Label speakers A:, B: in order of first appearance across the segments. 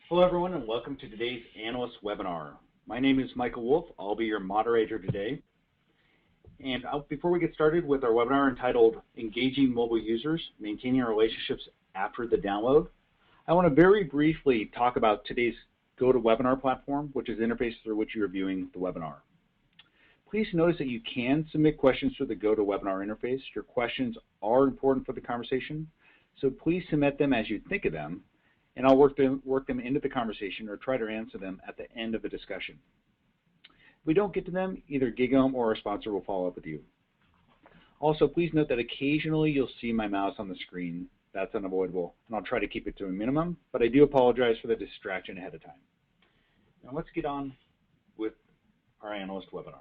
A: Hello everyone and welcome to today's analyst webinar. My name is Michael Wolf. I'll be your moderator today. And before we get started with our webinar entitled Engaging Mobile Users, Maintaining Relationships After the Download, I want to very briefly talk about today's GoToWebinar platform, which is the interface through which you're viewing the webinar. Please notice that you can submit questions through the GoToWebinar interface. Your questions are important for the conversation, so please submit them as you think of them, and I'll work them into the conversation or try to answer them at the end of the discussion. If we don't get to them, either GigHome or our sponsor will follow up with you. Also, please note that occasionally you'll see my mouse on the screen. That's unavoidable, and I'll try to keep it to a minimum, but I do apologize for the distraction ahead of time. Now let's get on with our analyst webinar.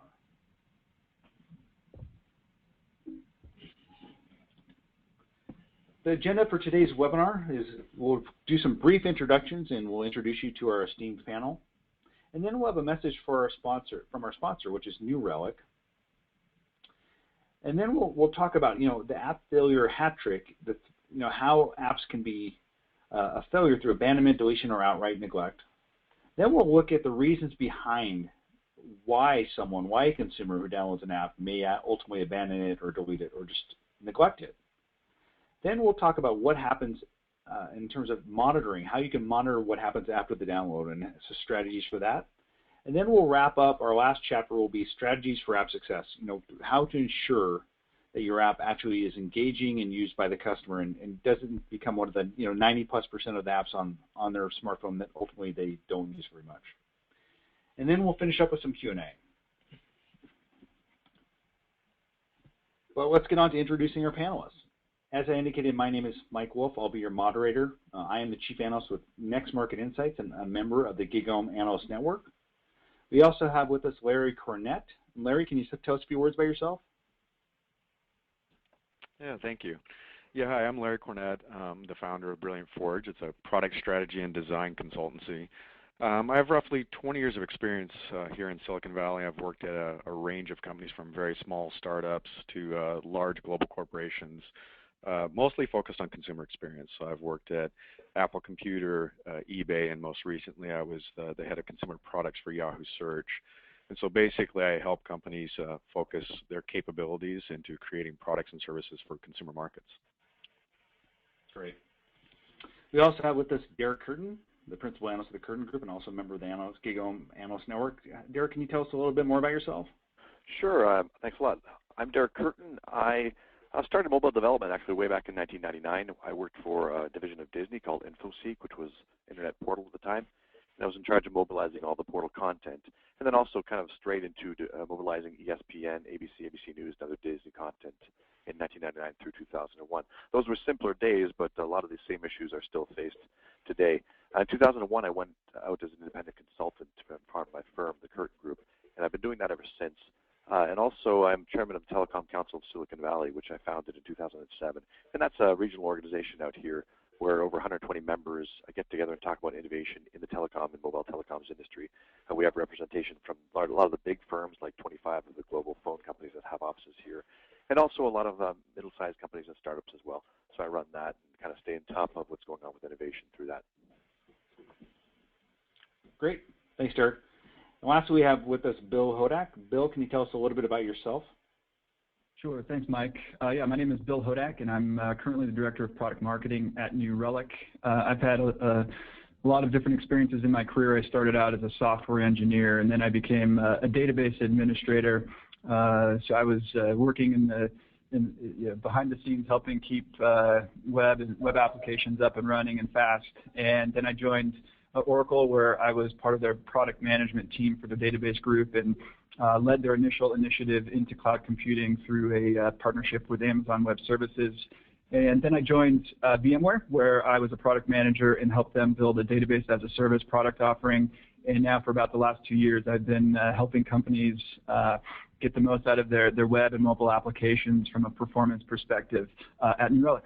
A: The agenda for today's webinar is we'll do some brief introductions and we'll introduce you to our esteemed panel. And then we'll have a message for our sponsor, from our sponsor, which is New Relic. And then we'll talk about, the app failure hat trick, how apps can be a failure through abandonment, deletion, or outright neglect. Then we'll look at the reasons behind why a consumer who downloads an app may ultimately abandon it or delete it or just neglect it. Then we'll talk about what happens in terms of monitoring, how you can monitor what happens after the download and strategies for that. And then we'll wrap up. Our last chapter will be strategies for app success, how to ensure that your app actually is engaging and used by the customer and doesn't become one of the 90+% of the apps on their smartphone that ultimately they don't use very much. And then we'll finish up with some Q&A. Well, let's get on to introducing our panelists. As I indicated, my name is Mike Wolf. I'll be your moderator. I am the Chief Analyst with Next Market Insights and a member of the GigHome Analyst Network. We also have with us Larry Cornett. Larry, can you tell us a few words about yourself?
B: Yeah, thank you. Yeah, hi, I'm Larry Cornett. I'm the founder of Brilliant Forge. It's a product strategy and design consultancy. I have roughly 20 years of experience here in Silicon Valley. I've worked at a range of companies from very small startups to large global corporations. Mostly focused on consumer experience. So I've worked at Apple Computer, eBay, and most recently I was the head of consumer products for Yahoo Search. And so basically I help companies focus their capabilities into creating products and services for consumer markets.
A: Great. We also have with us Derek Curtin, the principal analyst of the Curtin Group and also a member of the GigHome Analyst Network. Derek, can you tell us a little bit more about yourself?
C: Sure. Thanks a lot. I'm Derek Curtin. I started mobile development actually way back in 1999. I worked for a division of Disney called InfoSeek, which was Internet Portal at the time. And I was in charge of mobilizing all the portal content, and then also kind of straight into mobilizing ESPN, ABC, ABC News, and other Disney content in 1999 through 2001. Those were simpler days, but a lot of these same issues are still faced today. In 2001, I went out as an independent consultant to part of my firm, the Curtin Group, and I've been doing that ever since. And also, I'm chairman of the Telecom Council of Silicon Valley, which I founded in 2007. And that's a regional organization out here where over 120 members get together and talk about innovation in the telecom and mobile telecoms industry. And we have representation from a lot of the big firms, like 25 of the global phone companies that have offices here, and also a lot of middle-sized companies and startups as well. So I run that and kind of stay on top of what's going on with innovation through that.
A: Great. Thanks, Derek. And lastly, we have with us Bill Hodak. Bill, can you tell us a little bit about yourself?
D: Sure. Thanks, Mike. Yeah, my name is Bill Hodak, and I'm currently the Director of Product Marketing at New Relic. I've had a lot of different experiences in my career. I started out as a software engineer, and then I became a database administrator. So I was working behind the scenes, helping keep web applications up and running and fast. And then I joined Oracle, where I was part of their product management team for the database group and led their initial initiative into cloud computing through a partnership with Amazon Web Services. And then I joined VMware, where I was a product manager and helped them build a database as a service product offering. And now for about the last 2 years, I've been helping companies get the most out of their web and mobile applications from a performance perspective at New Relic.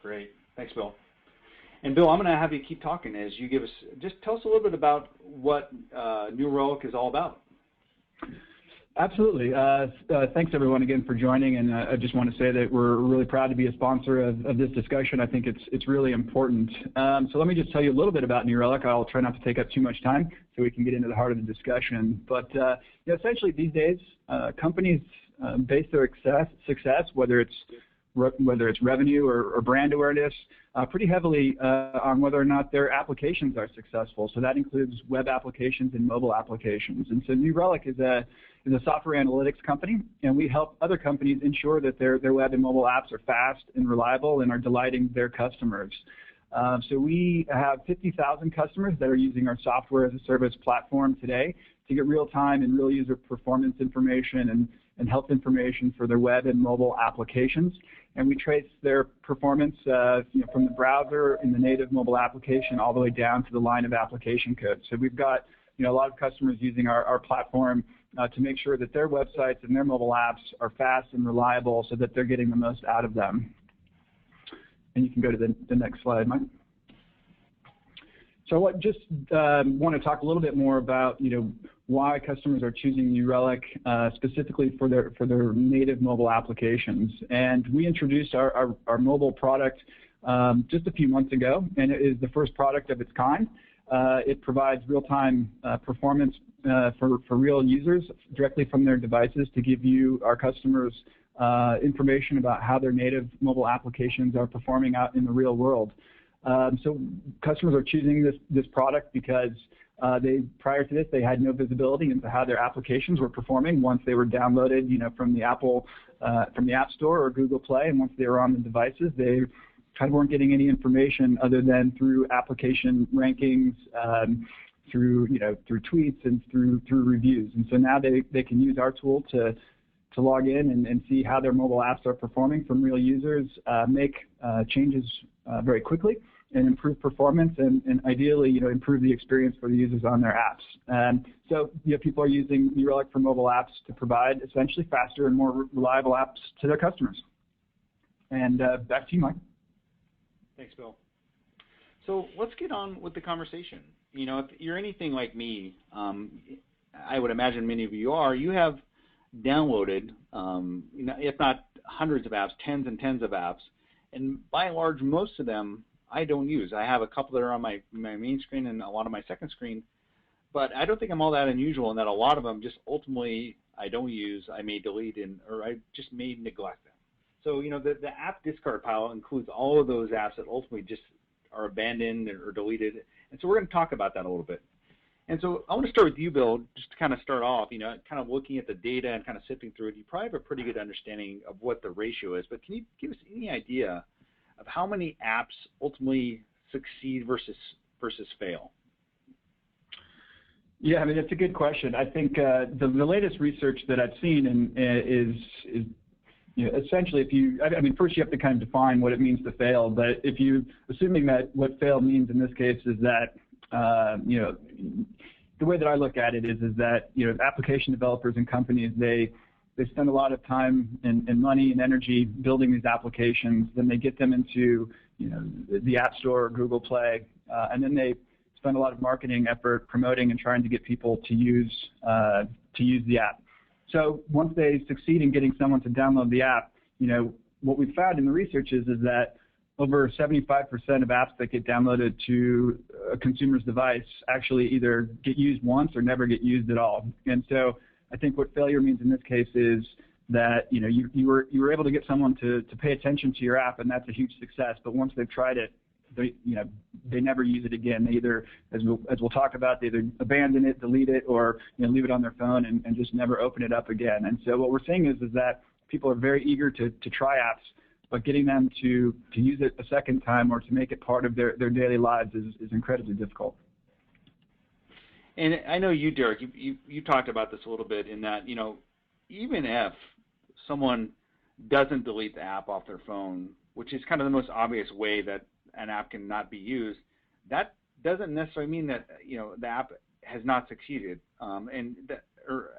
A: Great. Thanks, Bill. And Bill, I'm going to have you keep talking as you give us, just tell us a little bit about what New Relic is all about.
D: Absolutely. Thanks everyone again for joining, and I just want to say that we're really proud to be a sponsor of this discussion. I think it's really important. So let me just tell you a little bit about New Relic. I'll try not to take up too much time so we can get into the heart of the discussion. But essentially these days, companies base their success, whether it's revenue or brand awareness, pretty heavily on whether or not their applications are successful. So that includes web applications and mobile applications. And so New Relic is a software analytics company, and we help other companies ensure that their web and mobile apps are fast and reliable and are delighting their customers. So we have 50,000 customers that are using our software as a service platform today to get real-time and real user performance information and health information for their web and mobile applications. And we trace their performance from the browser in the native mobile application all the way down to the line of application code. So we've got a lot of customers using our platform to make sure that their websites and their mobile apps are fast and reliable so that they're getting the most out of them. And you can go to the next slide, Mike. So I just want to talk a little bit more about why customers are choosing New Relic specifically for their native mobile applications. And we introduced our mobile product just a few months ago, and it is the first product of its kind. It provides real-time performance for real users directly from their devices to give our customers information about how their native mobile applications are performing out in the real world. So customers are choosing this product because prior to this, they had no visibility into how their applications were performing once they were downloaded, from the App Store or Google Play, and once they were on the devices, they kind of weren't getting any information other than through application rankings, through tweets and through reviews. And so now they can use our tool to log in and see how their mobile apps are performing from real users, make changes very quickly, and improve performance, and ideally, improve the experience for the users on their apps. So people are using New Relic for mobile apps to provide essentially faster and more reliable apps to their customers. And back to you, Mike.
A: Thanks, Bill. So let's get on with the conversation. If you're anything like me, I would imagine many of you are, you have downloaded, if not hundreds of apps, tens and tens of apps, and by and large, most of them I don't use. I have a couple that are on my main screen and a lot on my second screen, but I don't think I'm all that unusual in that a lot of them just ultimately I don't use, I may delete, or I just may neglect them. So, the app discard pile includes all of those apps that ultimately just are abandoned or deleted, and so we're going to talk about that a little bit. And so I want to start with you, Bill, just to kind of start off, kind of looking at the data and kind of sifting through it. You probably have a pretty good understanding of what the ratio is, but can you give us any idea of how many apps ultimately succeed versus fail?
D: Yeah, it's a good question. I think the latest research that I've seen is essentially, first you have to kind of define what it means to fail, but assuming that what fail means in this case is that, the way that I look at it is that, application developers and companies, they spend a lot of time and money and energy building these applications, then they get them into, the App Store or Google Play, and then they spend a lot of marketing effort promoting and trying to get people to use the app. So once they succeed in getting someone to download the app, what we've found in the research is that over 75% of apps that get downloaded to a consumer's device actually either get used once or never get used at all. And so I think what failure means in this case is that you were able to get someone to pay attention to your app, and that's a huge success. But once they've tried it, they never use it again. They either, as we'll talk about, they either abandon it, delete it, or leave it on their phone and just never open it up again. And so what we're seeing is that people are very eager to try apps, but getting them to use it a second time or to make it part of their daily lives is incredibly difficult.
A: And I know you, Derek, you talked about this a little bit in that, even if someone doesn't delete the app off their phone, which is kind of the most obvious way that an app can not be used, that doesn't necessarily mean that, the app has not succeeded, or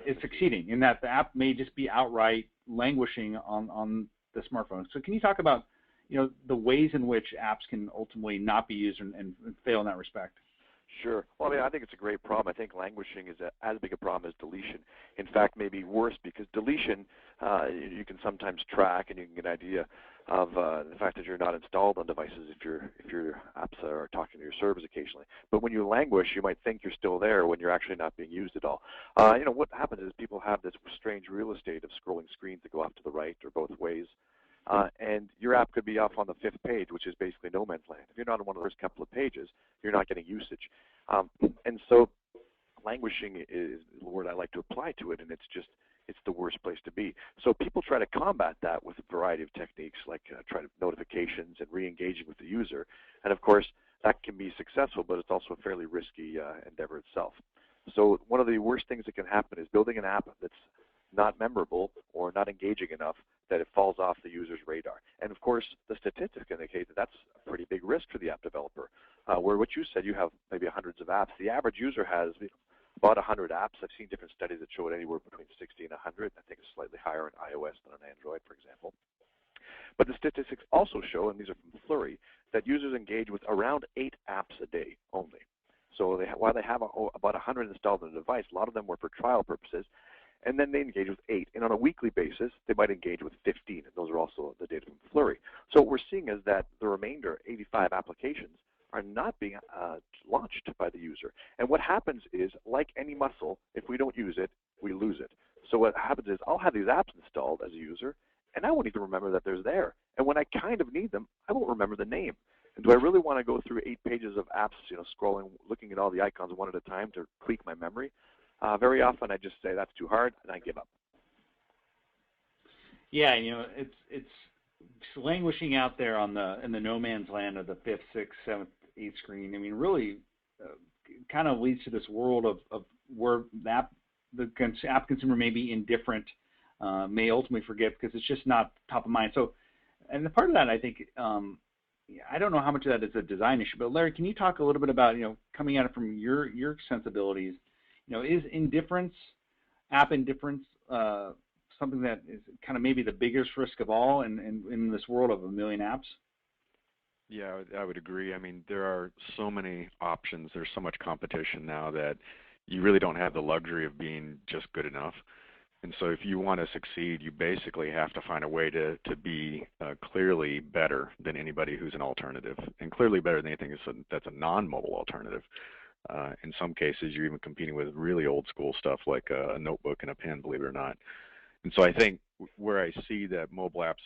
A: is succeeding, in that the app may just be outright languishing on the smartphone. So can you talk about, the ways in which apps can ultimately not be used and fail in that respect?
C: Sure. Well, I mean, I think it's a great problem. I think languishing is as big a problem as deletion. In fact, maybe worse, because deletion you can sometimes track and you can get an idea of the fact that you're not installed on devices if your apps are talking to your servers occasionally. But when you languish, you might think you're still there when you're actually not being used at all. You know, what happens is people have this strange real estate of scrolling screens that go off to the right or both ways. And your app could be off on the 5th page, which is basically no man's land. If you're not on one of the first couple of pages, you're not getting usage. And so languishing is the word I like to apply to it, and it's the worst place to be. So people try to combat that with a variety of techniques, like try to notifications and re-engaging with the user. And of course, that can be successful, but it's also a fairly risky endeavor itself. So one of the worst things that can happen is building an app that's not memorable or not engaging enough that it falls off the user's radar. And of course, the statistics indicate that that's a pretty big risk for the app developer. Where what you said, you have maybe hundreds of apps. The average user has about 100 apps. I've seen different studies that show it anywhere between 60 and 100. I think it's slightly higher on iOS than on Android, for example. But the statistics also show, and these are from Flurry, that users engage with around 8 apps a day only. So while they have about 100 installed on the device, a lot of them were for trial purposes, and then they engage with 8. And on a weekly basis, they might engage with 15, and those are also the data from Flurry. So what we're seeing is that the remainder, 85 applications, are not being launched by the user. And what happens is, like any muscle, if we don't use it, we lose it. So what happens is I'll have these apps installed as a user, and I won't even remember that they're there. And when I kind of need them, I won't remember the name. And do I really want to go through 8 pages of apps, scrolling, looking at all the icons one at a time to tweak my memory? Very often I just say that's too hard, and I give up.
A: Yeah, it's languishing out there in the no man's land of the 5th, 6th, 7th, 8th screen. I mean, really, kind of leads to this world of where the app consumer may be indifferent, may ultimately forget because it's just not top of mind. So, and the part of that, I think, I don't know how much of that is a design issue, but Larry, can you talk a little bit about, coming at it from your sensibilities? Is app indifference, something that is kind of maybe the biggest risk of all in this world of a million apps?
B: Yeah, I would agree. I mean, there are so many options. There's so much competition now that you really don't have the luxury of being just good enough. And so if you want to succeed, you basically have to find a way to be clearly better than anybody who's an alternative, and clearly better than anything that's a non-mobile alternative. In some cases, you're even competing with really old school stuff like a notebook and a pen, believe it or not. And so I think where I see that mobile apps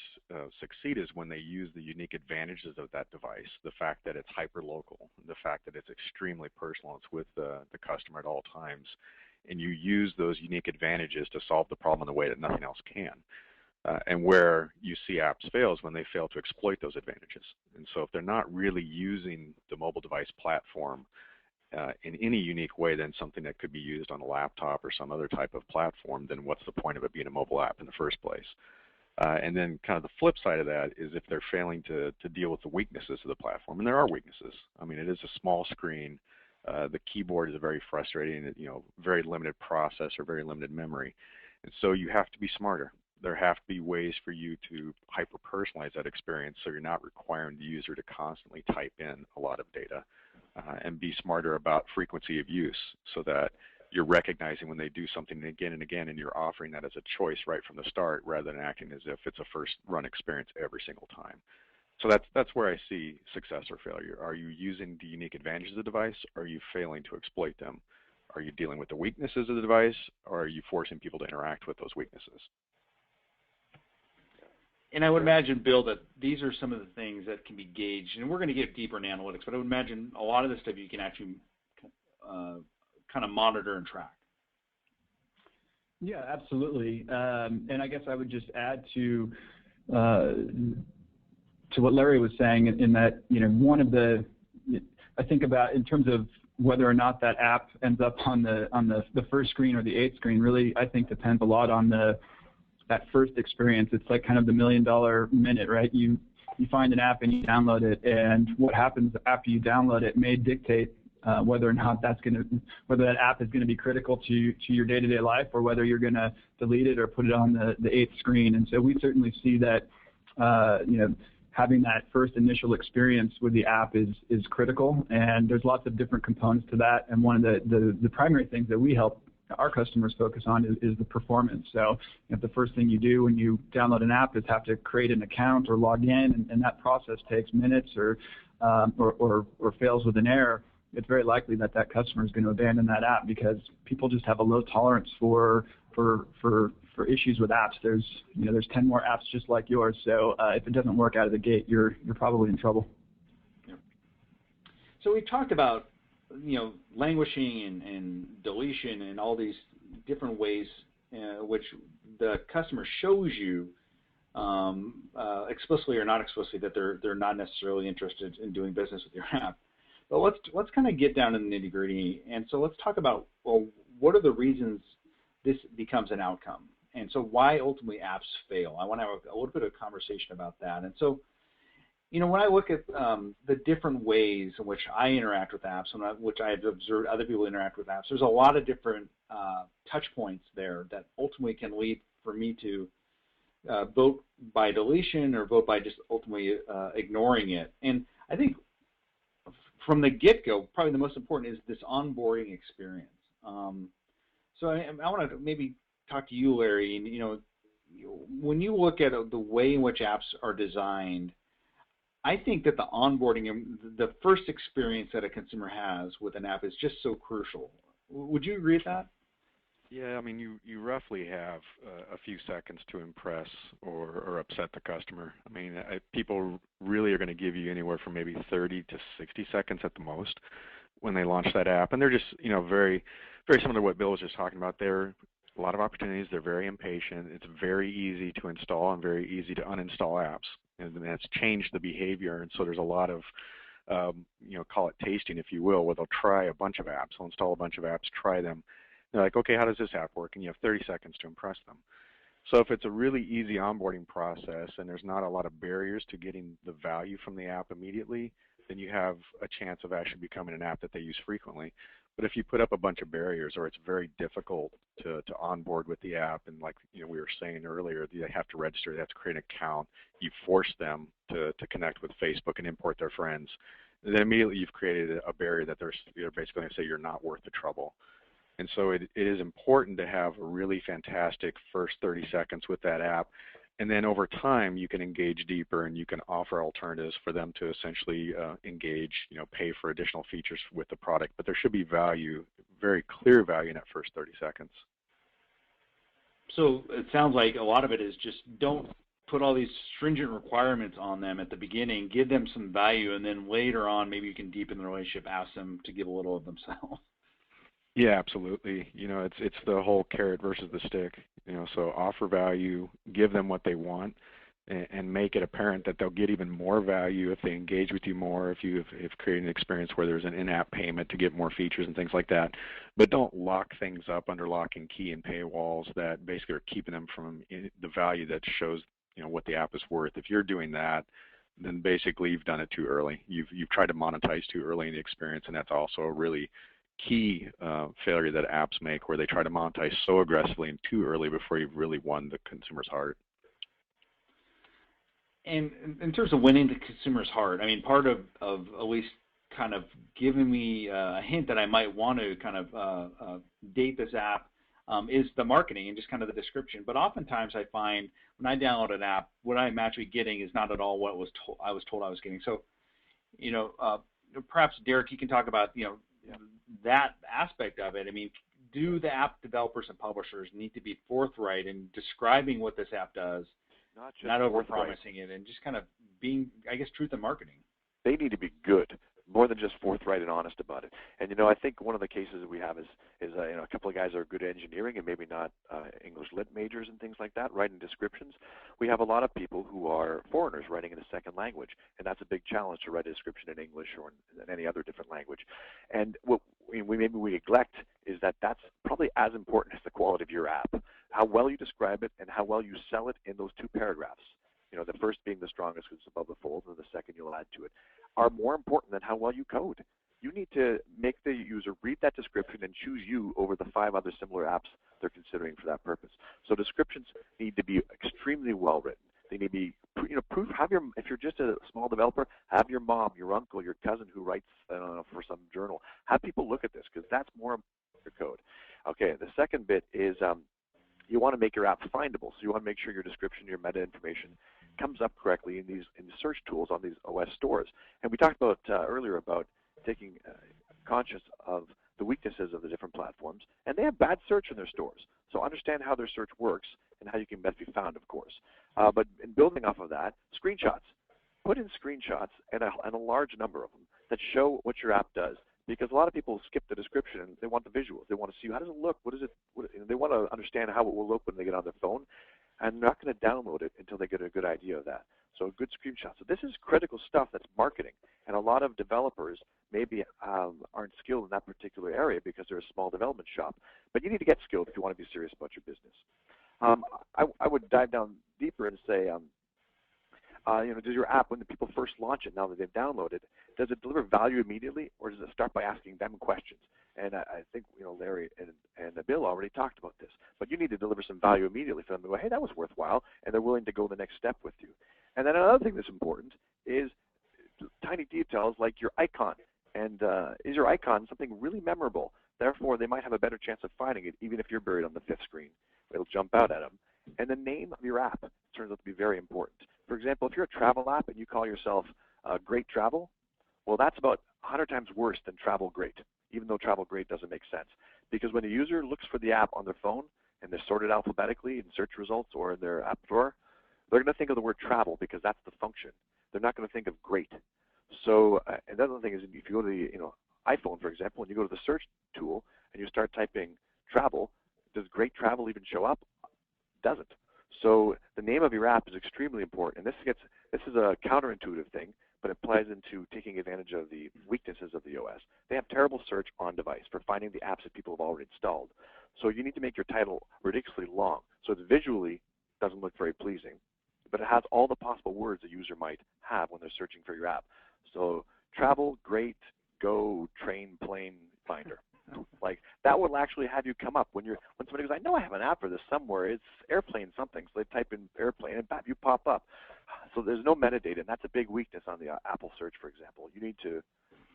B: succeed is when they use the unique advantages of that device, the fact that it's hyper-local, the fact that it's extremely personal, it's with the customer at all times, and you use those unique advantages to solve the problem in a way that nothing else can. And where you see apps fail is when they fail to exploit those advantages. And so if they're not really using the mobile device platform in any unique way than something that could be used on a laptop or some other type of platform, then what's the point of it being a mobile app in the first place? And then kind of the flip side of that is if they're failing to deal with the weaknesses of the platform, and there are weaknesses. I mean, it is a small screen. The keyboard is very frustrating, very limited processor, very limited memory. And so you have to be smarter. There have to be ways for you to hyper-personalize that experience so you're not requiring the user to constantly type in a lot of data. And be smarter about frequency of use so that you're recognizing when they do something again and again, and you're offering that as a choice right from the start rather than acting as if it's a first-run experience every single time. So that's where I see success or failure. Are you using the unique advantages of the device, or are you failing to exploit them? Are you dealing with the weaknesses of the device, or are you forcing people to interact with those weaknesses?
A: And I would imagine, Bill, that these are some of the things that can be gauged, and we're going to get deeper in analytics, but I would imagine a lot of this stuff you can actually kind of monitor and track.
D: Yeah, absolutely. And I guess I would just add to what Larry was saying in that, one of the, I think about in terms of whether or not that app ends up on the first screen or the 8th screen really, I think, depends a lot on that first experience. It's like kind of the $1 million minute, right? You find an app and you download it, and what happens after you download it may dictate whether or not whether that app is going to be critical to your day-to-day life, or whether you're going to delete it or put it on the 8th screen. And so we certainly see that having that first initial experience with the app is critical, and there's lots of different components to that. And one of the primary things that we help our customers focus on is the performance. So if the first thing you do when you download an app is have to create an account or log in, and that process takes minutes or fails with an error, it's very likely that customer is going to abandon that app because people just have a low tolerance for issues with apps. There's 10 more apps just like yours, so if it doesn't work out of the gate, you're probably in trouble.
A: Yeah. So we talked about languishing and deletion and all these different ways which the customer shows you explicitly or not explicitly that they're not necessarily interested in doing business with your app. But let's kind of get down to the nitty-gritty, and so let's talk about, well, what are the reasons this becomes an outcome, and so why ultimately apps fail. I want to have a little bit of a conversation about that. And so, when I look at the different ways in which I interact with apps, and which I've observed other people interact with apps, there's a lot of different touch points there that ultimately can lead for me to vote by deletion or vote by just ultimately ignoring it. And I think from the get-go, probably the most important is this onboarding experience. So I want to maybe talk to you, Larry. And, when you look at the way in which apps are designed, I think that the onboarding, the first experience that a consumer has with an app is just so crucial. Would you agree with that?
B: Yeah, I mean, you roughly have a few seconds to impress or upset the customer. I mean, people really are going to give you anywhere from maybe 30 to 60 seconds at the most when they launch that app. And they're just, very, very similar to what Bill was just talking about. There are a lot of opportunities. They're very impatient. It's very easy to install and very easy to uninstall apps. And that's changed the behavior. And so there's a lot of, call it tasting, if you will, where they'll try a bunch of apps. They'll install a bunch of apps, try them. They're like, okay, how does this app work? And you have 30 seconds to impress them. So if it's a really easy onboarding process and there's not a lot of barriers to getting the value from the app immediately, then you have a chance of actually becoming an app that they use frequently. But if you put up a bunch of barriers or it's very difficult to onboard with the app, and like we were saying earlier, they have to register, they have to create an account, you force them to connect with Facebook and import their friends, then immediately you've created a barrier that they're basically going to say you're not worth the trouble. And so it is important to have a really fantastic first 30 seconds with that app. And then over time, you can engage deeper and you can offer alternatives for them to essentially engage, pay for additional features with the product. But there should be value, very clear value in that first 30 seconds.
A: So it sounds like a lot of it is just don't put all these stringent requirements on them at the beginning, give them some value, and then later on maybe you can deepen the relationship, ask them to give a little of themselves.
B: Yeah, absolutely. It's the whole carrot versus the stick. So offer value, give them what they want, and make it apparent that they'll get even more value if they engage with you more, if you have created an experience where there's an in-app payment to get more features and things like that. But don't lock things up under lock and key and paywalls that basically are keeping them from the value that shows what the app is worth. If you're doing that, then basically you've done it too early. You've tried to monetize too early in the experience, and that's also a really key failure that apps make, where they try to monetize so aggressively and too early before you've really won the consumer's heart.
A: And in terms of winning the consumer's heart, I mean, part of at least kind of giving me a hint that I might want to kind of date this app is the marketing and just kind of the description. But oftentimes I find when I download an app, what I'm actually getting is not at all what I was told I was getting. So, perhaps Derek, you can talk about that aspect of it. I mean, do the app developers and publishers need to be forthright in describing what this app does, not over-promising it, and just kind of being, I guess, truth in marketing?
C: They need to be good, more than just forthright and honest about it. And I think one of the cases that we have is a couple of guys that are good at engineering and maybe not English lit majors and things like that, writing descriptions. We have a lot of people who are foreigners writing in a second language, and that's a big challenge to write a description in English or in any other different language. And what we neglect is that that's probably as important as the quality of your app. How well you describe it and how well you sell it in those two paragraphs, the first being the strongest because it's above the fold, and the second you'll add to it, are more important than how well you code. You need to make the user read that description and choose you over the 5 other similar apps they're considering for that purpose. So descriptions need to be extremely well written. They need to be proof. If you're just a small developer, have your mom, your uncle, your cousin who writes for some journal. Have people look at this because that's more your code. Okay, the second bit is you want to make your app findable. So you want to make sure your description, your meta information comes up correctly in the search tools on these OS stores. And we talked about earlier about taking conscious of the weaknesses of the different platforms, and they have bad search in their stores. So understand how their search works and how you can best be found, of course. But in building off of that, screenshots. Put in screenshots and a large number of them that show what your app does. Because a lot of people skip the description and they want the visuals. They want to see how does it look, they want to understand how it will look when they get on their phone, and they're not going to download it until they get a good idea of that. So a good screenshot. So this is critical stuff that's marketing, and a lot of developers maybe aren't skilled in that particular area because they're a small development shop. But you need to get skilled if you want to be serious about your business. I would dive down deeper and say, does your app, when the people first launch it, now that they've downloaded, does it deliver value immediately, or does it start by asking them questions? And I think Larry and Bill already talked about this. But you need to deliver some value immediately for them to go, hey, that was worthwhile, and they're willing to go the next step with you. And then another thing that's important is tiny details like your icon. And is your icon something really memorable? Therefore, they might have a better chance of finding it, even if you're buried on the fifth screen. It'll jump out at them. And the name of your app turns out to be very important. For example, if you're a travel app and you call yourself Great Travel, well, that's about 100 times worse than Travel Great, even though Travel Great doesn't make sense. Because when a user looks for the app on their phone and they're sorted alphabetically in search results or in their app drawer, they're going to think of the word travel because that's the function. They're not going to think of great. So another thing is if you go to the iPhone, for example, and you go to the search tool and you start typing travel, does Great Travel even show up? Doesn't. So the name of your app is extremely important, and this is a counterintuitive thing, but it applies into taking advantage of the weaknesses of the OS. They have terrible search on device for finding the apps that people have already installed. So you need to make your title ridiculously long, so it visually doesn't look very pleasing, but it has all the possible words a user might have when they're searching for your app. So travel, great, go, train, plane, finder. Like that will actually have you come up when somebody goes, I know I have an app for this somewhere. It's airplane something. So they type in airplane and bam, you pop up. So there's no metadata, and that's a big weakness on the Apple search, for example. You need to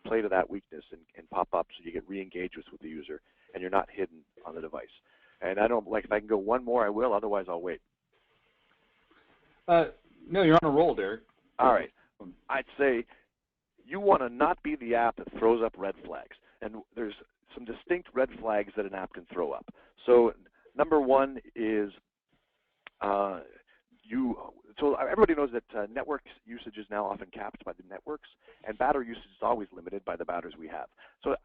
C: play to that weakness and pop up so you get re-engaged with the user, and you're not hidden on the device. And I don't if I can go one more, I will. Otherwise, I'll wait.
A: No, you're on a roll, Derek.
C: All right. I'd say you want to not be the app that throws up red flags, and there's some distinct red flags that an app can throw up. So number one is so everybody knows that network usage is now often capped by the networks, and battery usage is always limited by the batteries we have. So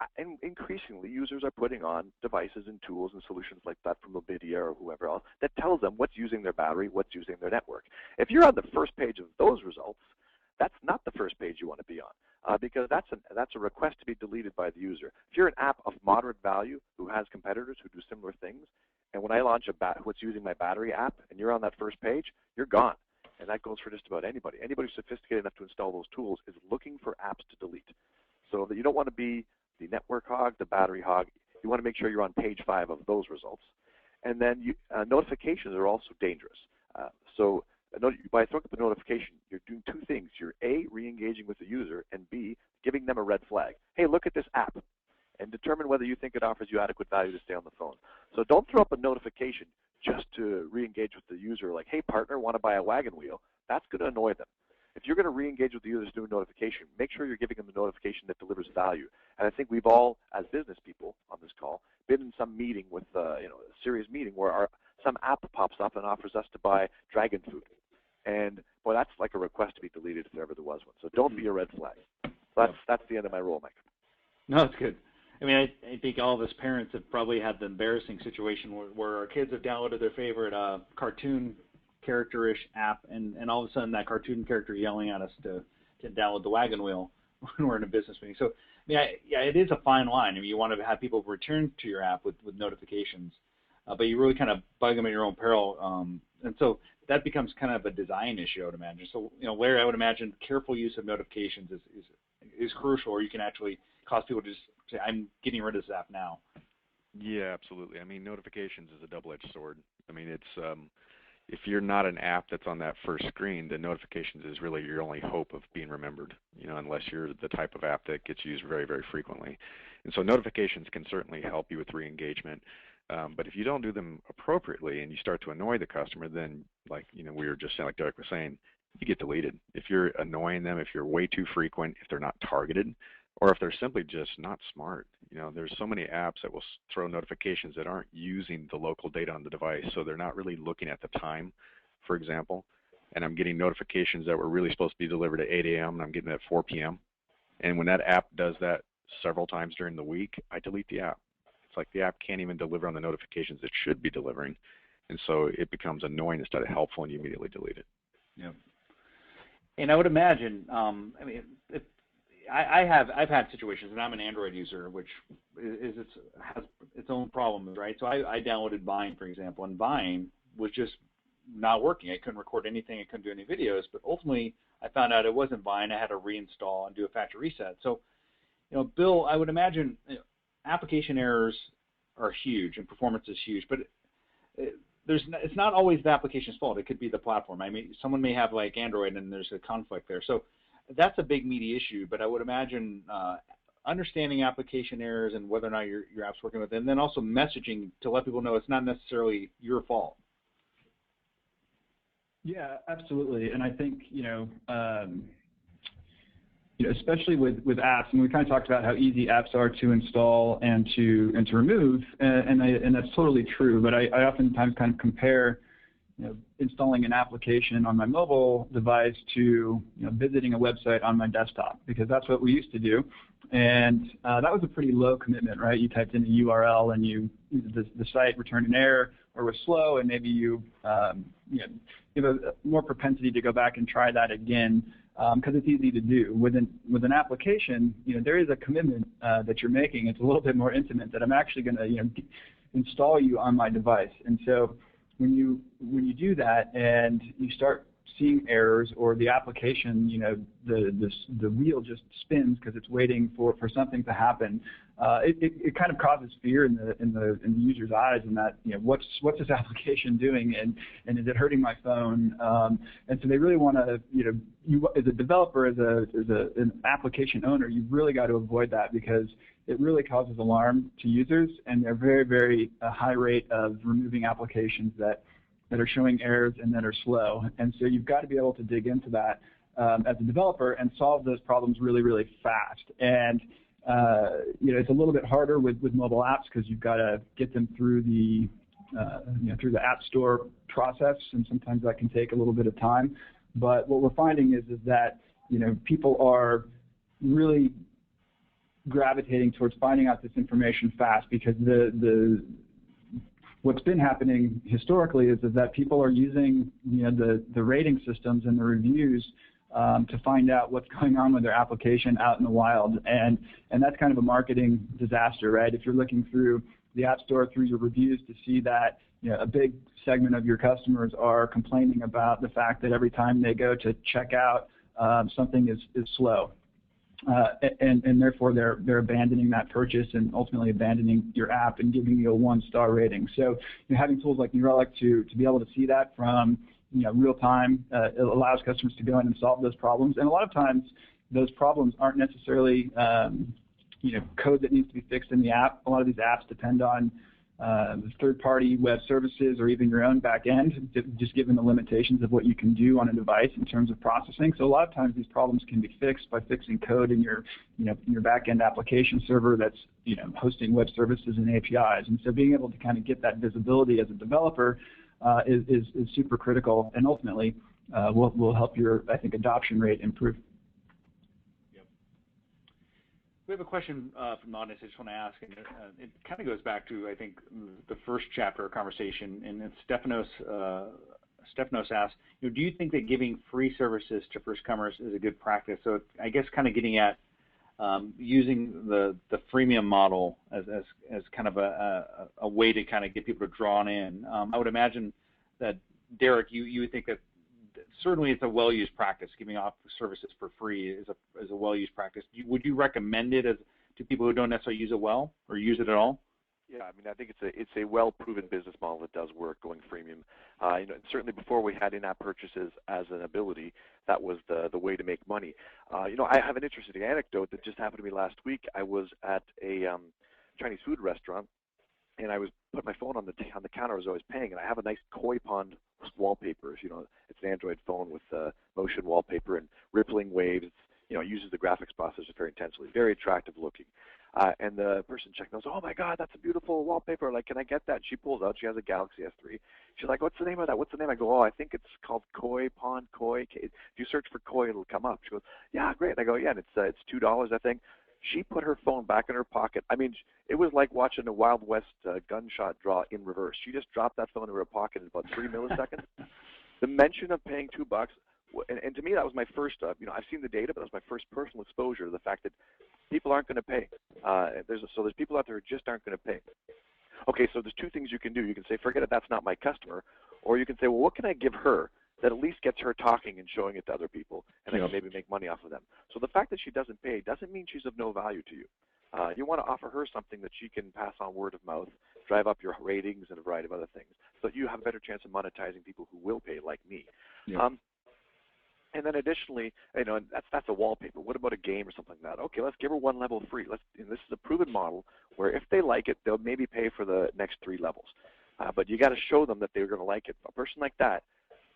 C: increasingly, users are putting on devices and tools and solutions like that from Mobidia or whoever else that tells them what's using their battery, what's using their network. If you're on the first page of those results, that's not the first page you want to be on. Because that's a request to be deleted by the user. If you're an app of moderate value who has competitors who do similar things, and when I launch what's using my battery app, and you're on that first page, you're gone. And that goes for just about anybody. Anybody who's sophisticated enough to install those tools is looking for apps to delete. So that you don't want to be the network hog, the battery hog. You want to make sure you're on page 5 of those results. And then notifications are also dangerous. So by throwing up a notification, you're doing two things. You're A, re-engaging with the user, and B, giving them a red flag. Hey, look at this app, and determine whether you think it offers you adequate value to stay on the phone. So don't throw up a notification just to re-engage with the user like, hey, partner, want to buy a wagon wheel? That's going to annoy them. If you're going to re-engage with the user's new notification, make sure you're giving them a notification that delivers value. And I think we've all, as business people on this call, been in some meeting with a serious meeting where some app pops up and offers us to buy dragon food. And, boy, that's like a request to be deleted if there ever was one. So don't be a red flag. So that's the end of my role, Mike.
A: No, that's good. I mean, I think all of us parents have probably had the embarrassing situation where our kids have downloaded their favorite cartoon character-ish app, and all of a sudden that cartoon character yelling at us to download the wagon wheel when we're in a business meeting. So, yeah, it is a fine line. I mean, you want to have people return to your app with notifications, but you really kind of bug them at your own peril. And so that becomes kind of a design issue, I would imagine. So, Larry, I would imagine careful use of notifications is crucial, or you can actually cause people to just say, I'm getting rid of this app now.
B: Yeah, absolutely. I mean, notifications is a double-edged sword. I mean, it's if you're not an app that's on that first screen, the notifications is really your only hope of being remembered, unless you're the type of app that gets used very, very frequently. And so notifications can certainly help you with re-engagement. But if you don't do them appropriately and you start to annoy the customer, then like we were just saying, like Derek was saying, you get deleted. If you're annoying them, if you're way too frequent, if they're not targeted, or if they're simply just not smart. There's so many apps that will throw notifications that aren't using the local data on the device, so they're not really looking at the time, for example. And I'm getting notifications that were really supposed to be delivered at 8 a.m. and I'm getting it at 4 p.m. And when that app does that several times during the week, I delete the app. It's like the app can't even deliver on the notifications it should be delivering. And so it becomes annoying instead of helpful, and you immediately delete it.
A: Yeah. And I would imagine, I've had situations, and I'm an Android user, which has its own problems, right? So I downloaded Vine, for example, and Vine was just not working. I couldn't record anything. I couldn't do any videos. But ultimately, I found out it wasn't Vine. I had to reinstall and do a factory reset. So, Bill, I would imagine application errors are huge and performance is huge, but it's not always the application's fault. It could be the platform. I mean, someone may have like Android and there's a conflict there. So that's a big meaty issue, but I would imagine understanding application errors and whether or not your app's working with it, and then also messaging to let people know it's not necessarily your fault.
D: Yeah, absolutely. And I think, especially with apps, and we kind of talked about how easy apps are to install and to remove, and that's totally true. But I oftentimes kind of compare installing an application on my mobile device to visiting a website on my desktop, because that's what we used to do. And that was a pretty low commitment, right? You typed in a URL and the site returned an error or was slow, and maybe you have a more propensity to go back and try that again because it's easy to do. With an application, there is a commitment that you're making. It's a little bit more intimate, that I'm actually going to install you on my device. And so when you do that and you start seeing errors, or the application, the wheel just spins because it's waiting for something to happen, it kind of causes fear in the user's eyes, and that what's this application doing, and is it hurting my phone? And so they really want to, you as a developer, as an application owner, you've really got to avoid that, because it really causes alarm to users, and they're very, very high rate of removing applications that are showing errors and that are slow. And so you've got to be able to dig into that as a developer and solve those problems really, really fast. And it's a little bit harder with mobile apps, because you've got to get them through the App Store process, and sometimes that can take a little bit of time. But what we're finding is that people are really gravitating towards finding out this information fast, because what's been happening historically is that people are using the rating systems and the reviews to find out what's going on with their application out in the wild, and that's kind of a marketing disaster, right? If you're looking through the App Store through your reviews to see that a big segment of your customers are complaining about the fact that every time they go to check out, something is slow. And therefore they're abandoning that purchase and ultimately abandoning your app and giving you a 1-star rating. So having tools like New Relic to be able to see that from real time, it allows customers to go in and solve those problems. And a lot of times those problems aren't necessarily code that needs to be fixed in the app. A lot of these apps depend on third-party web services or even your own back end, just given the limitations of what you can do on a device in terms of processing. So a lot of times these problems can be fixed by fixing code in your back-end application server that's hosting web services and APIs. And so being able to kind of get that visibility as a developer is super critical, and ultimately will help your, I think, adoption rate improve.
A: We have a question from the audience I just want to ask, and it kind of goes back to, I think, the first chapter of conversation, and Stephanos asked, do you think that giving free services to first-comers is a good practice? So I guess kind of getting at using the freemium model as kind of a way to kind of get people to draw in. I would imagine that, Derek, you would think that certainly it's a well-used practice. Giving off services for free is a well-used practice. Would you recommend it to people who don't necessarily use it well or use it at all?
C: Yeah, I mean, I think it's a well-proven business model that does work, going freemium. And certainly before we had in-app purchases as an ability, that was the way to make money. I have an interesting anecdote that just happened to me last week. I was at a Chinese food restaurant, and I was put my phone on the counter as I was paying, and I have a nice koi pond wallpaper. It's an Android phone with motion wallpaper and rippling waves. It uses the graphics processor very intensely, very attractive looking. And the person checked and goes, "Oh my God, that's a beautiful wallpaper. Like, can I get that?" And she pulls out. She has a Galaxy S3. She's like, "What's the name of that? What's the name?" I go, "Oh, I think it's called Koi Pond Koi. If you search for koi, it'll come up." She goes, "Yeah, great." And I go, "Yeah, and it's $2, I think." She put her phone back in her pocket. I mean, it was like watching a Wild West gunshot draw in reverse. She just dropped that phone into her pocket in about 3 milliseconds. The mention of paying $2, and to me that was my first. I've seen the data, but that was my first personal exposure to the fact that people aren't going to pay. There's people out there who just aren't going to pay. Okay, so there's two things you can do. You can say, "Forget it, that's not my customer," or you can say, "Well, what can I give her that at least gets her talking and showing it to other people, and I can maybe make money off of them?" So the fact that she doesn't pay doesn't mean she's of no value to you. You want to offer her something that she can pass on word of mouth, drive up your ratings, and a variety of other things, so that you have a better chance of monetizing people who will pay, like me.
A: Yeah.
C: And then additionally, and that's a wallpaper. What about a game or something like that? Okay, let's give her one level free. And this is a proven model where if they like it, they'll maybe pay for the next 3 levels. But you got to show them that they're going to like it. A person like that,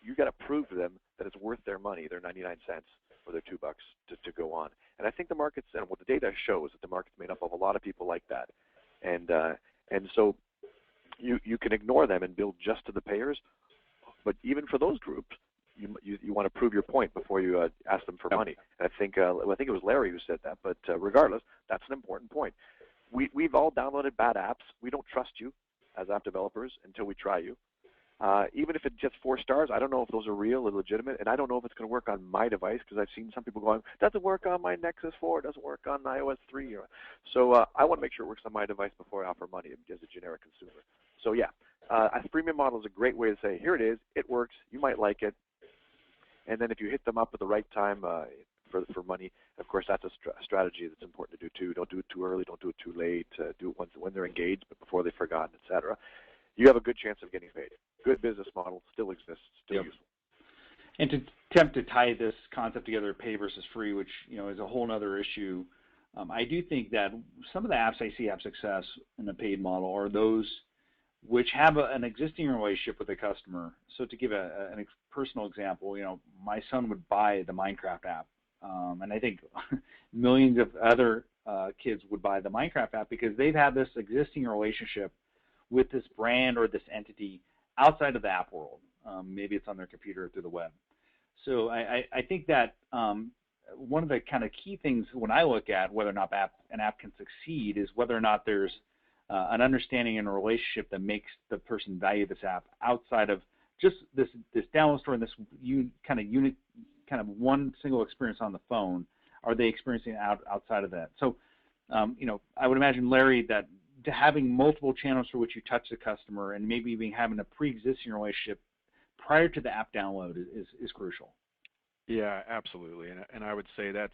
C: you got to prove to them that it's worth their money, their 99 cents or their $2 to go on. And I think the market's, and what the data shows, that the market's made up of a lot of people like that. And so you can ignore them and build just to the payers. But even for those groups, you want to prove your point before you ask them for money. And I think it was Larry who said that. But regardless, that's an important point. We've all downloaded bad apps. We don't trust you as app developers until we try you. Even if it gets 4 stars, I don't know if those are real or legitimate, and I don't know if it's going to work on my device, because I've seen some people going, "Doesn't work on my Nexus 4, it doesn't work on iOS 3. So I want to make sure it works on my device before I offer money as a generic consumer. So yeah, a freemium model is a great way to say, here it is, it works, you might like it, and then if you hit them up at the right time for money, of course that's a strategy that's important to do too. Don't do it too early, don't do it too late, do it when they're engaged, but before they've forgotten, etc. You have a good chance of getting paid. Good business model, still exists, still useful.
A: And to attempt to tie this concept together, pay versus free, which is a whole other issue, I do think that some of the apps I see have success in the paid model are those which have an existing relationship with the customer. So to give a personal example, my son would buy the Minecraft app, and I think millions of other kids would buy the Minecraft app because they've had this existing relationship with this brand or this entity outside of the app world. Maybe it's on their computer or through the web. So I think that one of the kind of key things when I look at whether or not an app can succeed is whether or not there's an understanding and a relationship that makes the person value this app outside of just this download store and this unique kind of one single experience on the phone. Are they experiencing outside of that? So, I would imagine, Larry, that having multiple channels for which you touch the customer and maybe even having a pre-existing relationship prior to the app download is crucial.
B: Yeah, absolutely. And I would say that's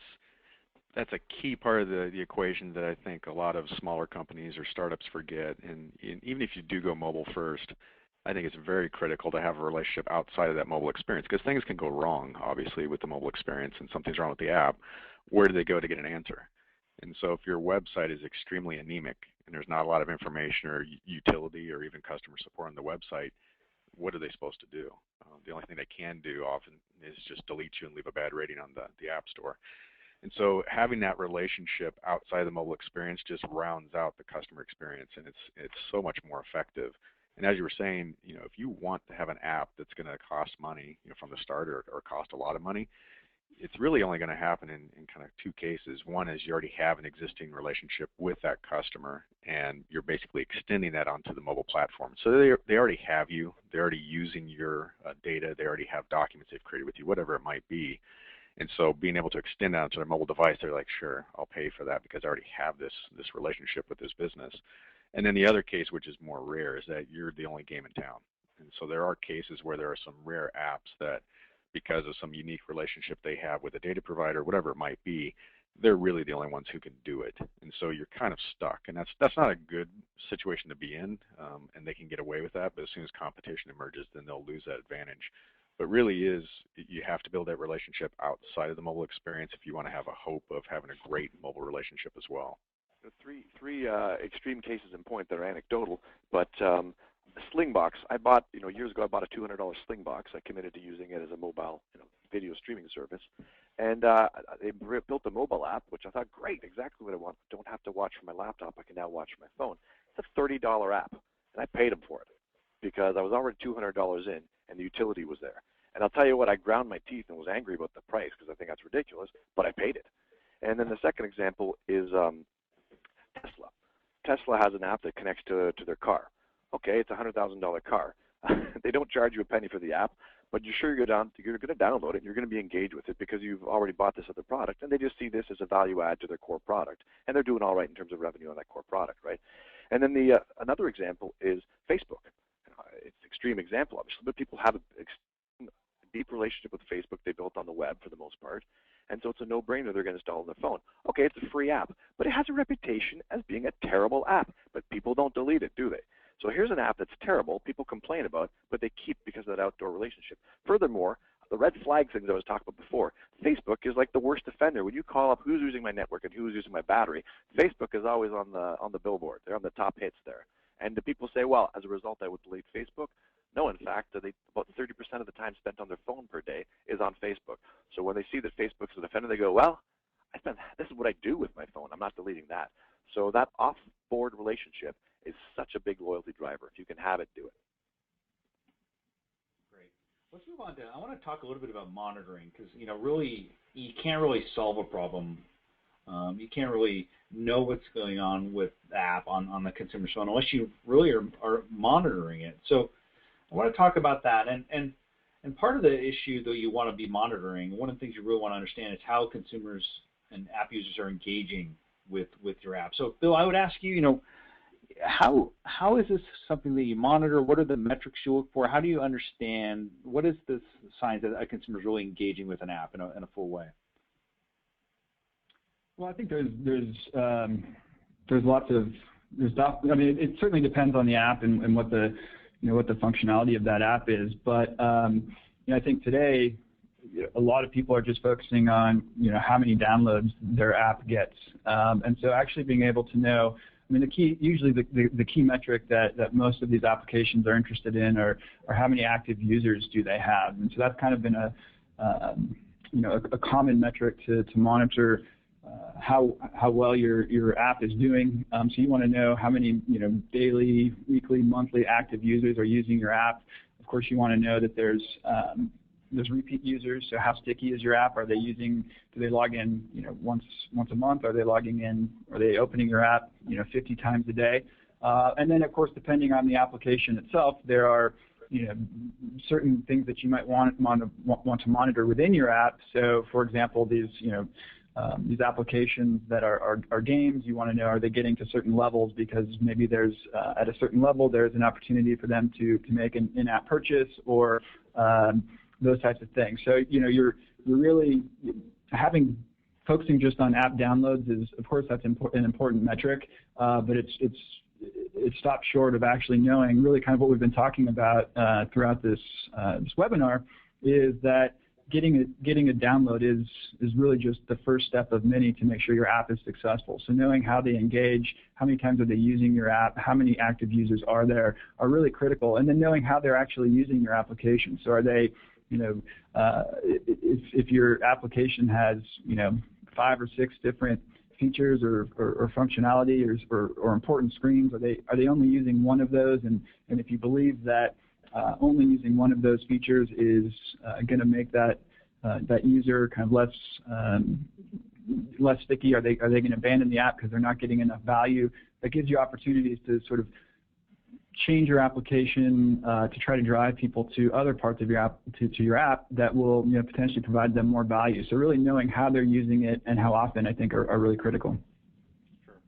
B: a key part of the equation that I think a lot of smaller companies or startups forget. And even if you do go mobile first, I think it's very critical to have a relationship outside of that mobile experience, because things can go wrong, obviously, with the mobile experience, and something's wrong with the app. Where do they go to get an answer? And so if your website is extremely anemic and there's not a lot of information or utility or even customer support on the website, what are they supposed to do? The only thing they can do often is just delete you and leave a bad rating on the App Store. And so having that relationship outside the mobile experience just rounds out the customer experience, and it's so much more effective. And as you were saying, if you want to have an app that's going to cost money from the start or cost a lot of money, it's really only going to happen in kind of 2 cases. One is you already have an existing relationship with that customer, and you're basically extending that onto the mobile platform. So they already have you. They're already using your data. They already have documents they've created with you, whatever it might be. And so being able to extend that onto their mobile device, they're like, sure, I'll pay for that because I already have this relationship with this business. And then the other case, which is more rare, is that you're the only game in town. And so there are cases where there are some rare apps that, because of some unique relationship they have with a data provider, whatever it might be, they're really the only ones who can do it. And so you're kind of stuck, and that's not a good situation to be in, and they can get away with that, but as soon as competition emerges, then they'll lose that advantage. But really you have to build that relationship outside of the mobile experience if you want to have a hope of having a great mobile relationship as well.
C: Three extreme cases in point that are anecdotal, but Slingbox, I bought, years ago, I bought a $200 Slingbox. I committed to using it as a mobile, video streaming service. And they built a mobile app, which I thought, great, exactly what I want. Don't have to watch from my laptop. I can now watch from my phone. It's a $30 app, and I paid them for it because I was already $200 in, and the utility was there. And I'll tell you what, I ground my teeth and was angry about the price because I think that's ridiculous, but I paid it. And then the second example is Tesla. Tesla has an app that connects to their car. Okay, it's a $100,000 car. They don't charge you a penny for the app, but you're sure you're going to download it and you're going to be engaged with it because you've already bought this other product, and they just see this as a value add to their core product, and they're doing all right in terms of revenue on that core product, right? And then the another example is Facebook. It's an extreme example, obviously, but people have a deep relationship with Facebook they built on the web for the most part, and so it's a no-brainer they're going to install it on their phone. Okay, it's a free app, but it has a reputation as being a terrible app, but people don't delete it, do they? So here's an app that's terrible, people complain about, but they keep because of that outdoor relationship. Furthermore, the red flag things I was talking about before, Facebook is like the worst offender. When you call up who's using my network and who's using my battery, Facebook is always on the billboard. They're on the top hits there. And the people say, well, as a result, I would delete Facebook. No, in fact, about 30% of the time spent on their phone per day is on Facebook. So when they see that Facebook's an offender, they go, well, this is what I do with my phone. I'm not deleting that. So that off-board relationship is such a big loyalty driver. If you can have it, do it.
A: Great. Let's move on to, I want to talk a little bit about monitoring because, really, you can't really solve a problem. You can't really know what's going on with the app on the consumer's phone unless you really are monitoring it. So I want to talk about that. And part of the issue that you want to be monitoring, one of the things you really want to understand is how consumers and app users are engaging with your app. So, Bill, I would ask you, how is this something that you monitor? What are the metrics you look for? How do you understand what is the signs that a consumer is really engaging with an app in a full way?
D: Well, I think there's lots of I mean, it certainly depends on the app and what the what the functionality of that app is. But I think today a lot of people are just focusing on how many downloads their app gets, and so actually being able to know. I mean, usually the key metric that most of these applications are interested in are how many active users do they have, and so that's kind of been a common metric to monitor how well your app is doing. So you want to know how many daily, weekly, monthly active users are using your app. Of course, you want to know that there's repeat users. So how sticky is your app? Do they log in once a month? Are they logging in? Are they opening your app 50 times a day? And then of course, depending on the application itself, there are certain things that you might want to monitor within your app. So for example, these applications that are games, you want to know, are they getting to certain levels, because maybe there's at a certain level there's an opportunity for them to make an in-app purchase or those types of things. So you're really focusing just on app downloads is, of course, that's an important metric, but it stops short of actually knowing really kind of what we've been talking about throughout this webinar, is that getting a download is really just the first step of many to make sure your app is successful. So knowing how they engage, how many times are they using your app, how many active users are there, are really critical. And then knowing how they're actually using your application. So are they, if your application has 5 or 6 different features or functionality or important screens, are they only using one of those? And if you believe that only using one of those features is going to make that user kind of less sticky, are they going to abandon the app because they're not getting enough value? That gives you opportunities to sort of change your application to try to drive people to other parts of your app to your app that will potentially provide them more value. So really knowing how they're using it and how often, I think, are really critical.
A: Sure.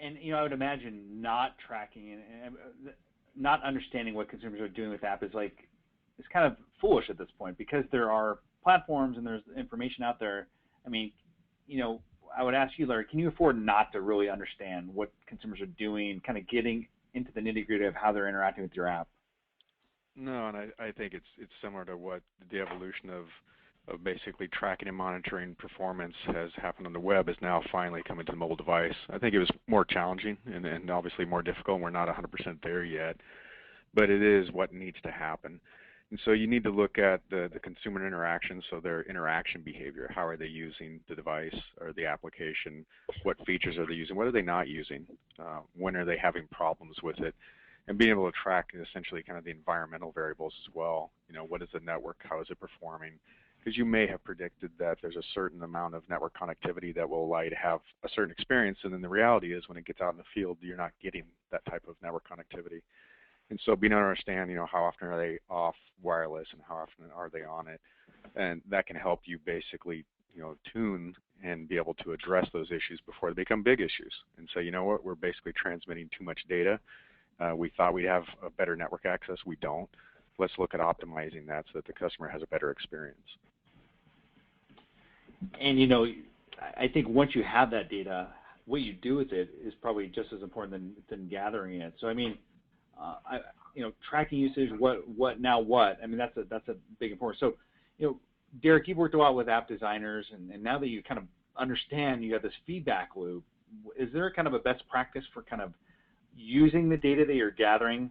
A: And I would imagine not tracking and not understanding what consumers are doing with the app is kind of foolish at this point, because there are platforms and there's information out there I mean, I would ask you, Larry, can you afford not to really understand what consumers are doing, kind of getting into the nitty-gritty of how they're interacting with your app?
B: No, and I think it's similar to what the evolution of basically tracking and monitoring performance has happened on the web is now finally coming to the mobile device. I think it was more challenging and obviously more difficult. We're not 100% there yet, but it is what needs to happen. And so you need to look at the consumer interaction, so their interaction behavior. How are they using the device or the application? What features are they using? What are they not using? When are they having problems with it? And being able to track essentially kind of the environmental variables as well. What is the network? How is it performing? Because you may have predicted that there's a certain amount of network connectivity that will allow you to have a certain experience, and then the reality is when it gets out in the field, you're not getting that type of network connectivity. And so being able to understand, how often are they off wireless and how often are they on it, and that can help you basically, tune and be able to address those issues before they become big issues. And so, what, we're basically transmitting too much data. We thought we'd have a better network access. We don't. Let's look at optimizing that so that the customer has a better experience.
A: And, I think once you have that data, what you do with it is probably just as important than gathering it. So, I mean, tracking usage, what now what? I mean, that's a big importance. So, Derek, you've worked a lot with app designers, and now that you kind of understand you have this feedback loop, is there kind of a best practice for kind of using the data that you're gathering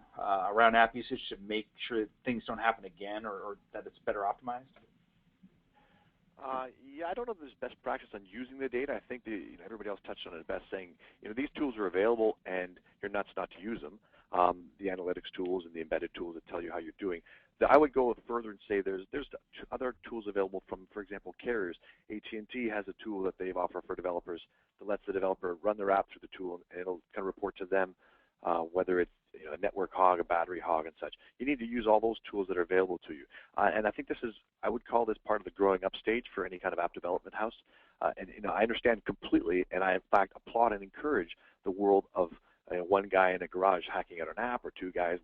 A: around app usage to make sure that things don't happen again or that it's better optimized?
C: Yeah, I don't know if there's best practice on using the data. I think everybody else touched on it best, saying these tools are available and you're nuts not to use them. The analytics tools and the embedded tools that tell you how you're doing. I would go further and say there's other tools available from, for example, carriers. AT&T has a tool that they've offered for developers that lets the developer run their app through the tool, and it'll kind of report to them whether it's a network hog, a battery hog, and such. You need to use all those tools that are available to you. And I think I would call this part of the growing up stage for any kind of app development house. And I understand completely, and I in fact applaud and encourage the world of one guy in a garage hacking out an app, or two guys,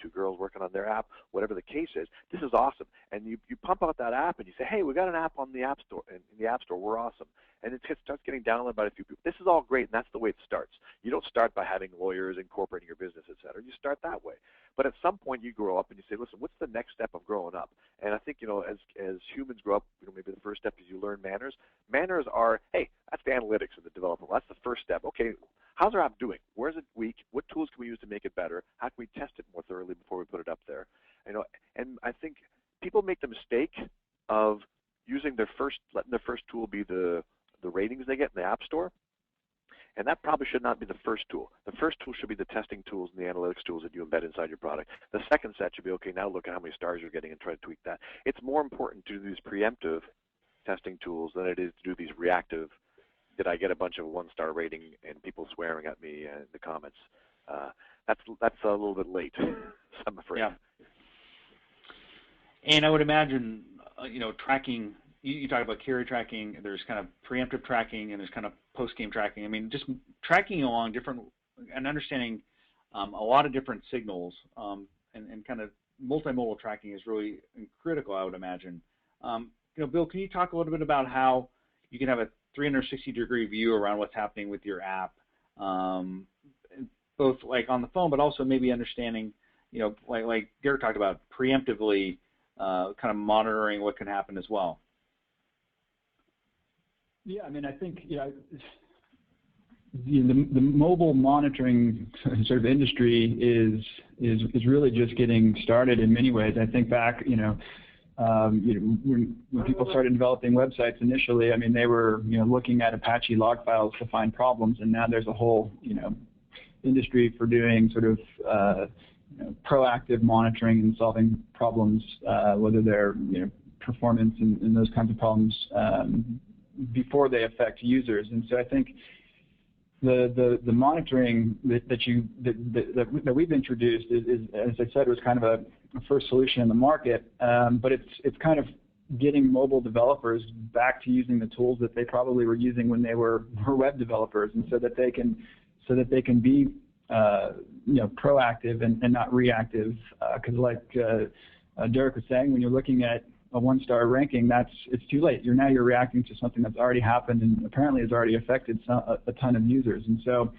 C: two girls working on their app, whatever the case is. This is awesome. And you pump out that app and you say, hey, we got an app on the App Store, in the App Store, we're awesome. And it starts getting downloaded by a few people. This is all great, and that's the way it starts. You don't start by having lawyers incorporating your business, et cetera. You start that way. But at some point you grow up and you say, listen, what's the next step of growing up? And I think, as humans grow up, maybe the first step is you learn manners. Manners are, hey, that's the analytics of the development. Well, that's the first step. Okay, how's our app doing? Where is it weak? What tools can we use to make it better? How can we test it more thoroughly before we put it up there? And I think people make the mistake of letting their first tool be the ratings they get in the App Store. And that probably should not be the first tool. The first tool should be the testing tools and the analytics tools that you embed inside your product. The second set should be, okay, now look at how many stars you're getting and try to tweak that. It's more important to do these preemptive testing tools than it is to do these reactive, did I get a bunch of one-star rating and people swearing at me in the comments. That's a little bit late, I'm afraid.
A: Yeah. And I would imagine, tracking, you talk about carrier tracking, there's kind of preemptive tracking, and there's kind of post-game tracking. I mean, just tracking along and understanding a lot of different signals and kind of multimodal tracking is really critical, I would imagine. Bill, can you talk a little bit about how you can have a 360-degree view around what's happening with your app, both like on the phone, but also maybe understanding, like Derek talked about, preemptively kind of monitoring what can happen as well.
D: Yeah, I mean, I think the mobile monitoring sort of industry is really just getting started in many ways. I think back, when people started developing websites initially, I mean, they were looking at Apache log files to find problems, and now there's a whole industry for doing sort of proactive monitoring and solving problems, whether they're performance and those kinds of problems before they affect users. And so I think the monitoring that we've introduced is, as I said, was kind of a first solution in the market, but it's kind of getting mobile developers back to using the tools that they probably were using when they were web developers, and so that they can be proactive and not reactive. Because like Derek was saying, when you're looking at a 1-star ranking, it's too late. You're reacting to something that's already happened and apparently has already affected a ton of users. And so,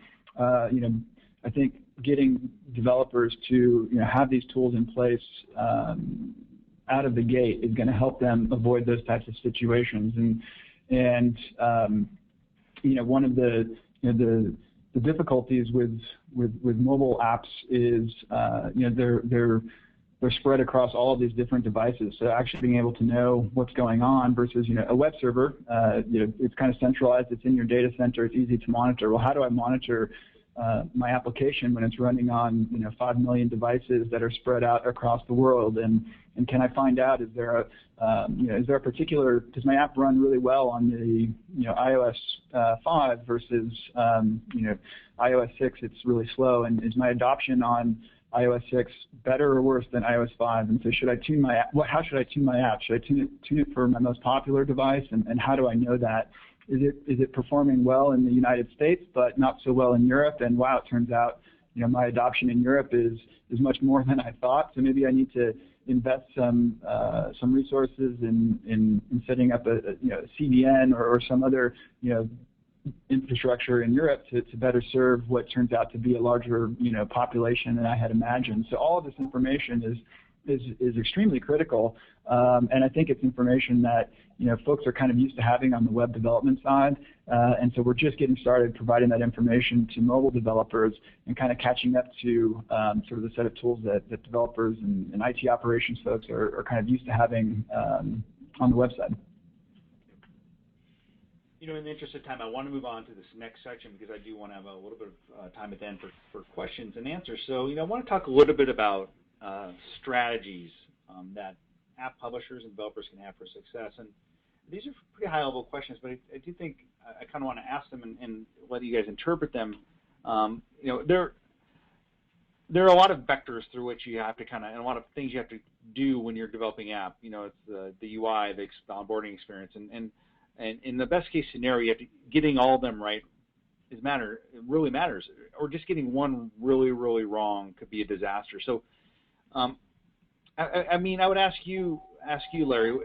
D: I think getting developers to have these tools in place out of the gate is going to help them avoid those types of situations. And one of the difficulties with mobile apps is they're spread across all of these different devices. So actually being able to know what's going on versus a web server, it's kind of centralized. It's in your data center. It's easy to monitor. Well, how do I monitor my application when it's running on 5 million devices that are spread out across the world? And can I find out, is there a particular, does my app run really well on the iOS 5 versus iOS 6? It's really slow. And is my adoption on iOS 6 better or worse than iOS 5? And so should I tune my app? How should I tune my app? Should I tune it for my most popular device? And how do I know that? Is it performing well in the United States but not so well in Europe? And wow, it turns out my adoption in Europe is much more than I thought. So maybe I need to invest some resources in setting up a CDN or some other infrastructure in Europe to better serve what turns out to be a larger population than I had imagined. So all of this information is extremely critical, and I think it's information that folks are kind of used to having on the web development side, and so we're just getting started providing that information to mobile developers and kind of catching up to sort of the set of tools that developers and IT operations folks are kind of used to having on the website.
A: In the interest of time, I want to move on to this next section because I do want to have a little bit of time at the end for questions and answers. So, I want to talk a little bit about strategies that app publishers and developers can have for success. And these are pretty high-level questions, but I do think I kind of want to ask them and let you guys interpret them. There are a lot of vectors through which you have to and a lot of things you have to do when you're developing app. It's the UI, the onboarding experience, and in the best case scenario, you have to getting all of them right it really matters, or just getting one really, really wrong could be a disaster. So, I would ask you, Larry,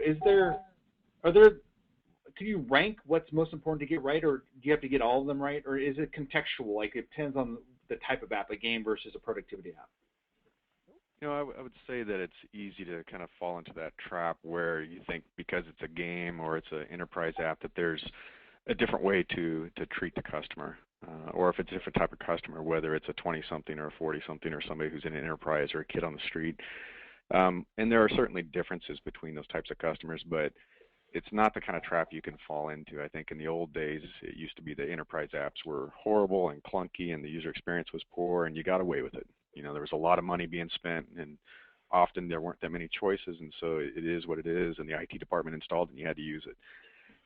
A: could you rank what's most important to get right, or do you have to get all of them right, or is it contextual? Like it depends on the type of app, a game versus a productivity app.
B: I would say that it's easy to kind of fall into that trap where you think because it's a game or it's an enterprise app that there's a different way to treat the customer, or if it's a different type of customer, whether it's a 20-something or a 40-something or somebody who's in an enterprise or a kid on the street. And there are certainly differences between those types of customers, but it's not the kind of trap you can fall into. I think in the old days, it used to be the enterprise apps were horrible and clunky and the user experience was poor and you got away with it. There was a lot of money being spent and often there weren't that many choices, and so it is what it is, and the IT department installed and you had to use it.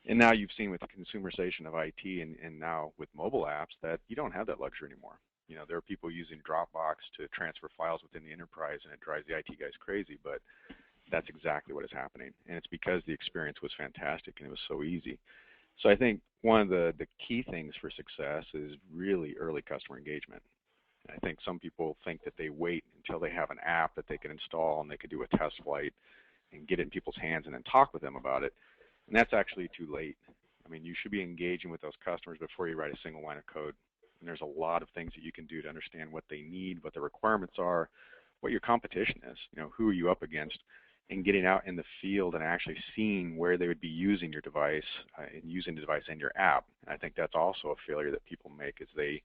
B: And now you've seen with the consumerization of IT and now with mobile apps that you don't have that luxury anymore. There are people using Dropbox to transfer files within the enterprise and it drives the IT guys crazy, but that's exactly what is happening. And it's because the experience was fantastic and it was so easy. So I think one of the key things for success is really early customer engagement. I think some people think that they wait until they have an app that they can install and they can do a test flight and get it in people's hands and then talk with them about it. And that's actually too late. You should be engaging with those customers before you write a single line of code. And there's a lot of things that you can do to understand what they need, what the requirements are, what your competition is, who are you up against, and getting out in the field and actually seeing where they would be using your device and using the device in your app. And I think that's also a failure that people make is they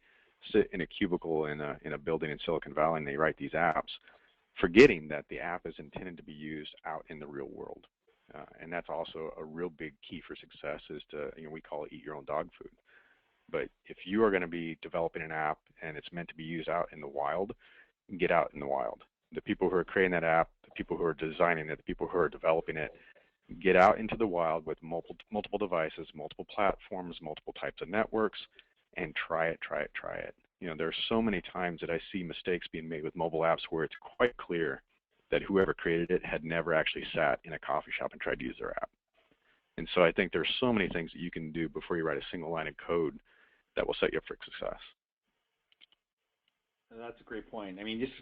B: sit in a cubicle in a building in Silicon Valley and they write these apps, forgetting that the app is intended to be used out in the real world. And that's also a real big key for success is to, we call it eat your own dog food. But if you are going to be developing an app and it's meant to be used out in the wild, get out in the wild. The people who are creating that app, the people who are designing it, the people who are developing it, get out into the wild with multiple devices, multiple platforms, multiple types of networks, and try it. There are so many times that I see mistakes being made with mobile apps where it's quite clear that whoever created it had never actually sat in a coffee shop and tried to use their app. And so I think there's so many things that you can do before you write a single line of code that will set you up for success.
A: That's a great point. I mean, just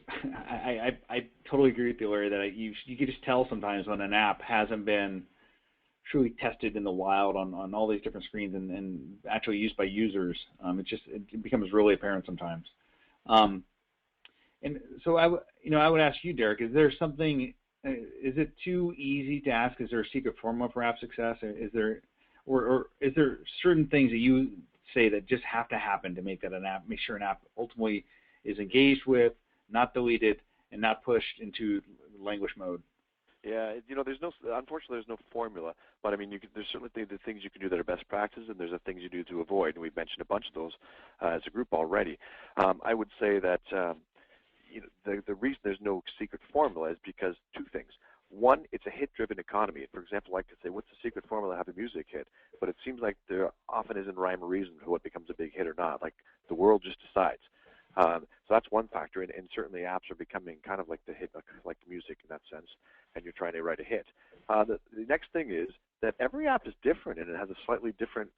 A: I totally agree with you, Larry, that you can just tell sometimes when an app hasn't been truly tested in the wild on all these different screens and actually used by users. It becomes really apparent sometimes. And so I would ask you, Derek, is there something? Is it too easy to ask? Is there a secret formula for app success? Or is there certain things that you say that just have to happen to make sure an app ultimately is engaged with, not deleted, and not pushed into languish mode?
C: Yeah, unfortunately, there's no formula. But I mean, there's certainly the things you can do that are best practices, and there's the things you do to avoid. And we've mentioned a bunch of those as a group already. I would say that the reason there's no secret formula is because two things. One, it's a hit-driven economy. For example, I could say, what's the secret formula to have a music hit? But it seems like there often isn't rhyme or reason for what becomes a big hit or not. Like the world just decides. So that's one factor, and certainly apps are becoming kind of like the hit, like music in that sense, and you're trying to write a hit. The next thing is that every app is different, and it has a slightly different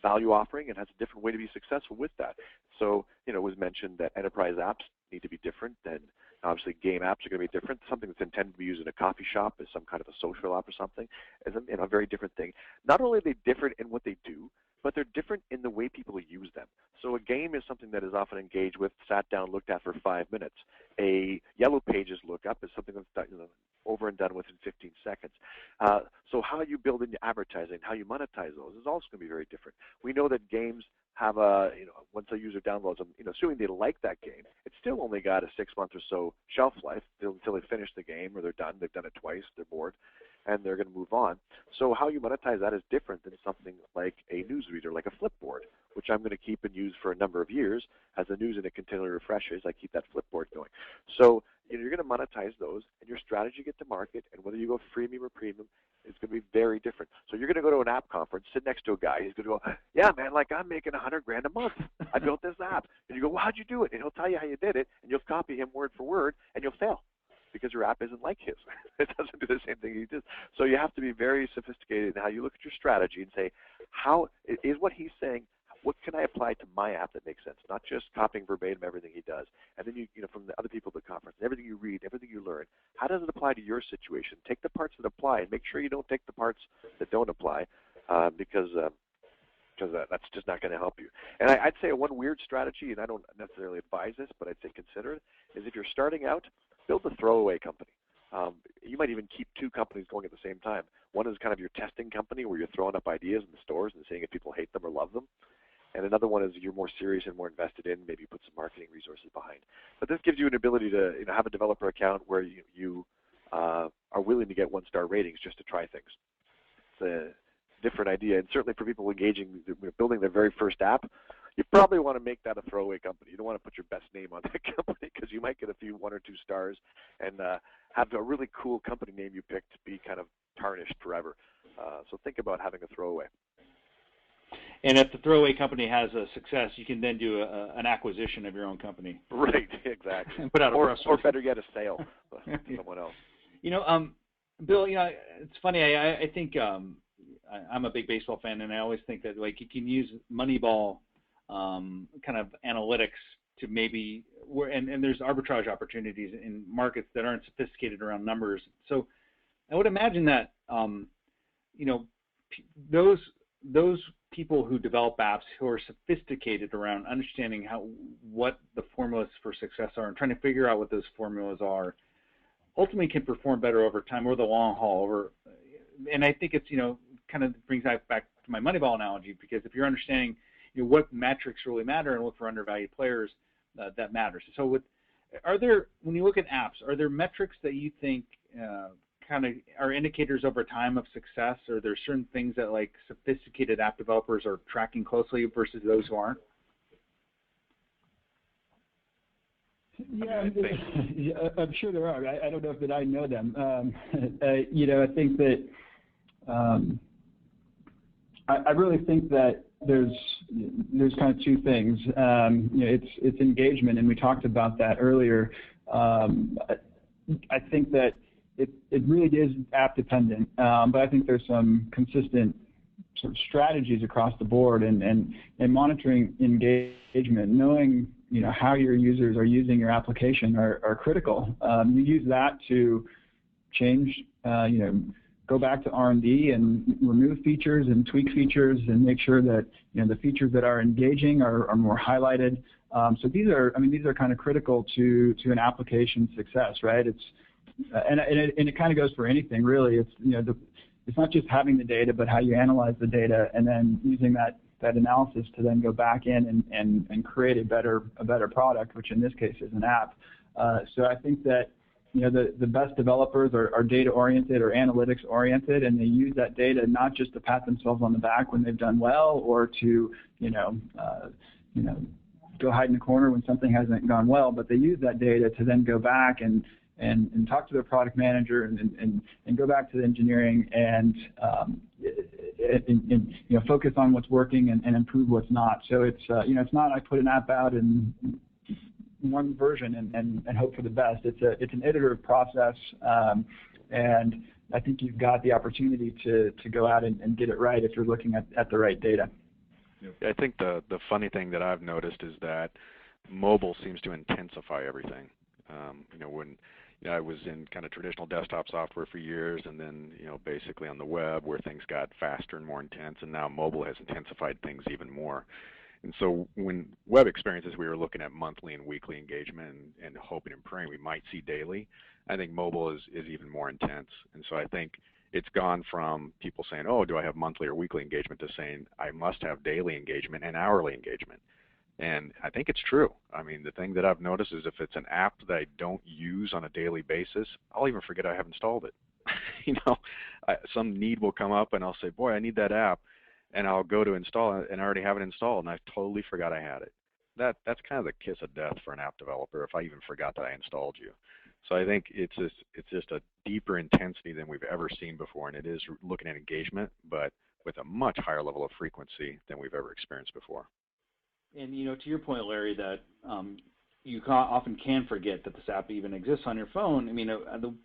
C: value offering and has a different way to be successful with that. So, it was mentioned that enterprise apps need to be different, and obviously game apps are going to be different. Something that's intended to be used in a coffee shop is some kind of a social app or something is a very different thing. Not only are they different in what they do, but they're different in the way people use them. So a game is something that is often engaged with, sat down, looked at for 5 minutes. A Yellow Pages lookup is something that's over and done within 15 seconds. So how you build in your advertising, how you monetize those is also going to be very different. We know that games have once a user downloads them, assuming they like that game, it's still only got a 6-month or so shelf life until they finish the game or they're done. They've done it twice, they're bored, and they're going to move on. So how you monetize that is different than something like a newsreader, like a Flipboard, which I'm going to keep and use for a number of years. As the news in it continually refreshes, I keep that Flipboard going. So you're going to monetize those, and your strategy to get to market, and whether you go freemium or premium, is going to be very different. So you're going to go to an app conference, sit next to a guy. He's going to go, yeah, man, like I'm making $100,000 a month. I built this app. And you go, well, how'd you do it? And he'll tell you how you did it, and you'll copy him word for word, and you'll fail because your app isn't like his. It doesn't do the same thing he does. So you have to be very sophisticated in how you look at your strategy and say, how is what he's saying, what can I apply to my app that makes sense? Not just copying verbatim everything he does. And then from the other people at the conference, everything you read, everything you learn, how does it apply to your situation? Take the parts that apply and make sure you don't take the parts that don't apply because that's just not going to help you. And I'd say one weird strategy, and I don't necessarily advise this, but I'd say consider it, is if you're starting out, build a throwaway company. You might even keep 2 companies going at the same time. One is kind of your testing company where you're throwing up ideas in the stores and seeing if people hate them or love them. And another one is you're more serious and more invested in, maybe put some marketing resources behind. But this gives you an ability to have a developer account where you are willing to get 1-star ratings just to try things. It's a different idea. And certainly for people engaging, building their very first app, you probably want to make that a throwaway company. You don't want to put your best name on that company because you might get a few 1 or 2 stars and have a really cool company name you picked to be kind of tarnished forever. So think about having a throwaway.
A: And if the throwaway company has a success, you can then do an acquisition of your own company.
C: Right, exactly.
A: Put out
C: or better yet, a sale to someone else.
A: Bill, it's funny. I think I'm a big baseball fan, and I always think that you can use Moneyball kind of analytics to maybe and there's arbitrage opportunities in markets that aren't sophisticated around numbers. So I would imagine that those people who develop apps who are sophisticated around understanding what the formulas for success are and trying to figure out what those formulas are ultimately can perform better over time, over the long haul. And I think it's kind of brings that back to my Moneyball analogy, because if you're understanding what metrics really matter and look for undervalued players, that matters. So when you look at apps, are there metrics that you think kind of are indicators over time of success, or are there certain things that sophisticated app developers are tracking closely versus those who aren't?
D: Yeah, I'm sure there are. I don't know if I know them. I think that I really think that there's kind of 2 things. It's engagement, and we talked about that earlier. I think that it really is app dependent, but I think there's some consistent sort of strategies across the board and monitoring engagement, knowing how your users are using your application are critical. You use that to change, go back to R&D and remove features and tweak features and make sure that the features that are engaging are more highlighted. So these are kind of critical to an application success, right? And it kind of goes for anything really. It's not just having the data, but how you analyze the data and then using that analysis to then go back in and create a better product, which in this case is an app. So I think that the best developers are data-oriented or analytics-oriented, and they use that data not just to pat themselves on the back when they've done well, or to go hide in a corner when something hasn't gone well, but they use that data to then go back and talk to their product manager and go back to the engineering and focus on what's working and improve what's not. So it's not I put an app out in one version and hope for the best. It's an iterative process, and I think you've got the opportunity to go out and get it right if you're looking at the right data.
B: I think the funny thing that I've noticed is that mobile seems to intensify everything. When I was in kind of traditional desktop software for years, and then basically on the web where things got faster and more intense, and now mobile has intensified things even more. And so when web experiences, we were looking at monthly and weekly engagement and hoping and praying we might see daily. I think mobile is even more intense. And so I think it's gone from people saying, oh, do I have monthly or weekly engagement, to saying I must have daily engagement and hourly engagement. And I think it's true. I mean, the thing that I've noticed is if it's an app that I don't use on a daily basis, I'll even forget I have installed it. Some need will come up and I'll say, boy, I need that app. And I'll go to install it and I already have it installed, and I totally forgot I had it. That's kind of the kiss of death for an app developer if I even forgot that I installed you. So I think it's just a deeper intensity than we've ever seen before, and it is looking at engagement, but with a much higher level of frequency than we've ever experienced before.
A: And to your point, Larry, that you often can forget that this app even exists on your phone. I mean,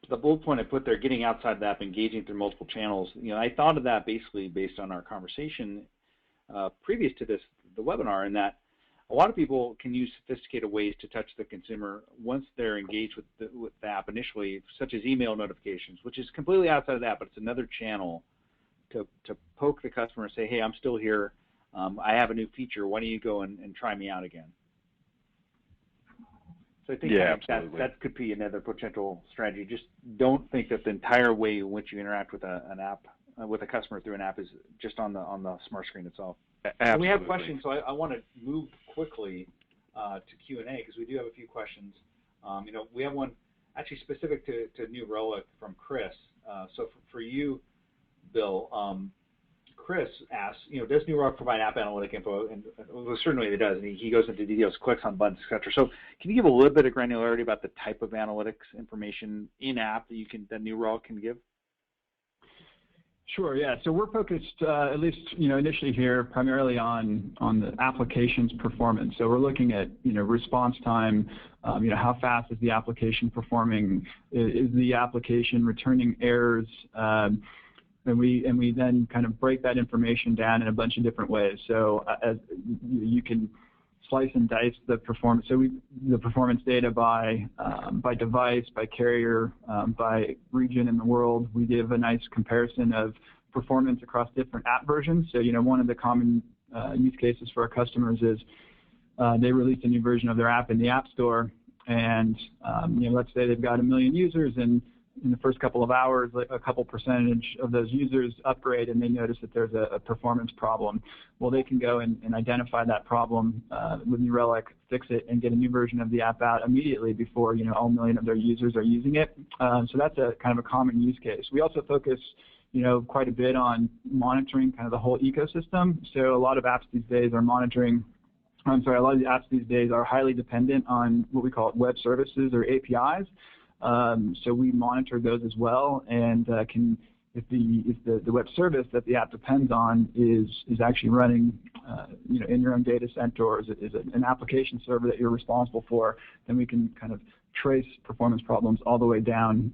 A: the bullet point I put there, getting outside the app, engaging through multiple channels, I thought of that basically based on our conversation previous to the webinar, in that a lot of people can use sophisticated ways to touch the consumer once they're engaged with the app initially, such as email notifications, which is completely outside of that, but it's another channel to poke the customer and say, hey, I'm still here. I have a new feature. Why don't you go and try me out again? So I think that could be another potential strategy. Just don't think that the entire way in which you interact with an app, with a customer through an app, is just on the smart screen itself.
B: Absolutely.
A: We have questions, so I want to move quickly to Q&A because we do have a few questions. We have one actually specific to New Relic from Chris. So for you, Bill, Chris asks, does New Relic provide app analytic info? And well, certainly it does. And he goes into details, clicks on buttons, etc. So can you give a little bit of granularity about the type of analytics information in app that New Relic can give?
D: Sure. Yeah. So we're focused, at least initially here, primarily on the application's performance. So we're looking at response time. How fast is the application performing? Is the application returning errors? And we then kind of break that information down in a bunch of different ways. So as you can slice and dice the performance. So the performance data by device, by carrier, by region in the world. We give a nice comparison of performance across different app versions. So one of the common use cases for our customers is they release a new version of their app in the App Store, and let's say they've got 1 million users, and in the first couple of hours, a couple percentage of those users upgrade and they notice that there's a performance problem. Well, they can go and identify that problem with New Relic, fix it, and get a new version of the app out immediately before all 1 million of their users are using it. So that's a kind of a common use case. We also focus quite a bit on monitoring kind of the whole ecosystem. So a lot of apps these days are monitoring a lot of the apps these days are highly dependent on what we call web services or APIs. So we monitor those as well, and if the web service that the app depends on is actually running in your own data center, or is an application server that you're responsible for, then we can kind of trace performance problems all the way down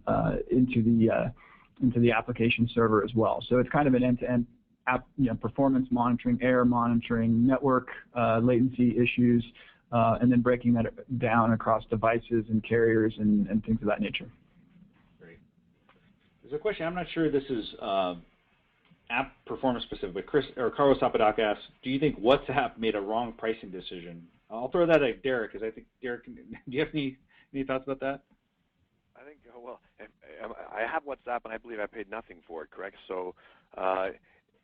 D: into the application server as well. So it's kind of an end-to-end app, performance monitoring, error monitoring, network latency issues. and then breaking that down across devices and carriers and things of that nature.
A: Great. There's a question. I'm not sure this is app performance specific, but Chris or Carlos Apodaca asks, do you think WhatsApp made a wrong pricing decision? I'll throw that at Derek, because I think Derek, do you have any thoughts about that?
C: I think, well, I have WhatsApp, and I believe I paid nothing for it, correct? So,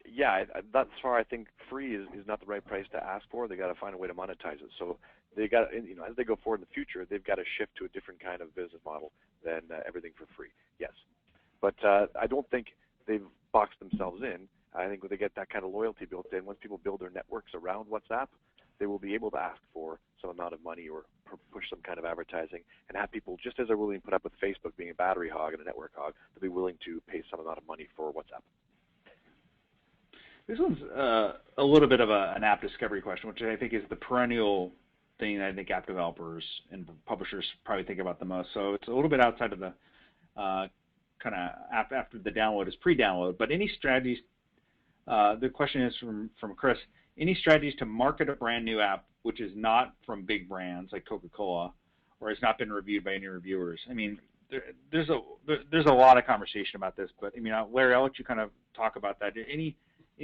C: yeah, that's far. I think free is not the right price to ask for. They got to find a way to monetize it. So they got, you know, as they go forward in the future, they've got to shift to a different kind of business model than everything for free. Yes, but I don't think they've boxed themselves in. I think when they get that kind of loyalty built in, once people build their networks around WhatsApp, they will be able to ask for some amount of money or push some kind of advertising, and have people, just as they're willing to put up with Facebook being a battery hog and a network hog, they'll be willing to pay some amount of money for WhatsApp.
A: This one's a little bit of an app discovery question, which I think is the perennial thing that I think app developers and publishers probably think about the most. So it's a little bit outside of the kind of app after the download is pre-download. But any strategies? The question is from Chris. Any strategies to market a brand new app which is not from big brands like Coca-Cola, or has not been reviewed by any reviewers? I mean, there's a lot of conversation about this, but I mean, Larry, I'll let you kind of talk about that. Any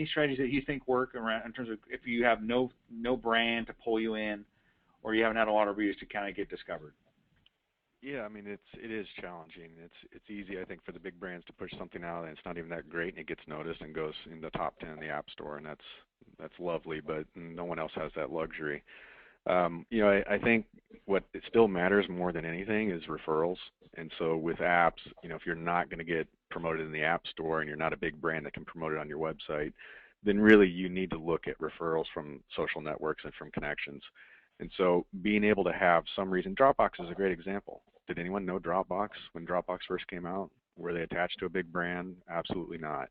A: strategies that you think work around in terms of if you have no brand to pull you in, or you haven't had a lot of reviews to kind of get discovered?
B: Yeah, I mean, it is challenging. It's easy, I think, for the big brands to push something out and it's not even that great, and it gets noticed and goes in the top 10 in the App Store, and that's lovely, but no one else has that luxury. You know, I think what it still matters more than anything is referrals. And so with apps, you know, if you're not going to get promoted in the App Store and you're not a big brand that can promote it on your website, then really you need to look at referrals from social networks and from connections. And so being able to have some reason, Dropbox is a great example. Did anyone know Dropbox when Dropbox first came out? Were they attached to a big brand? Absolutely not.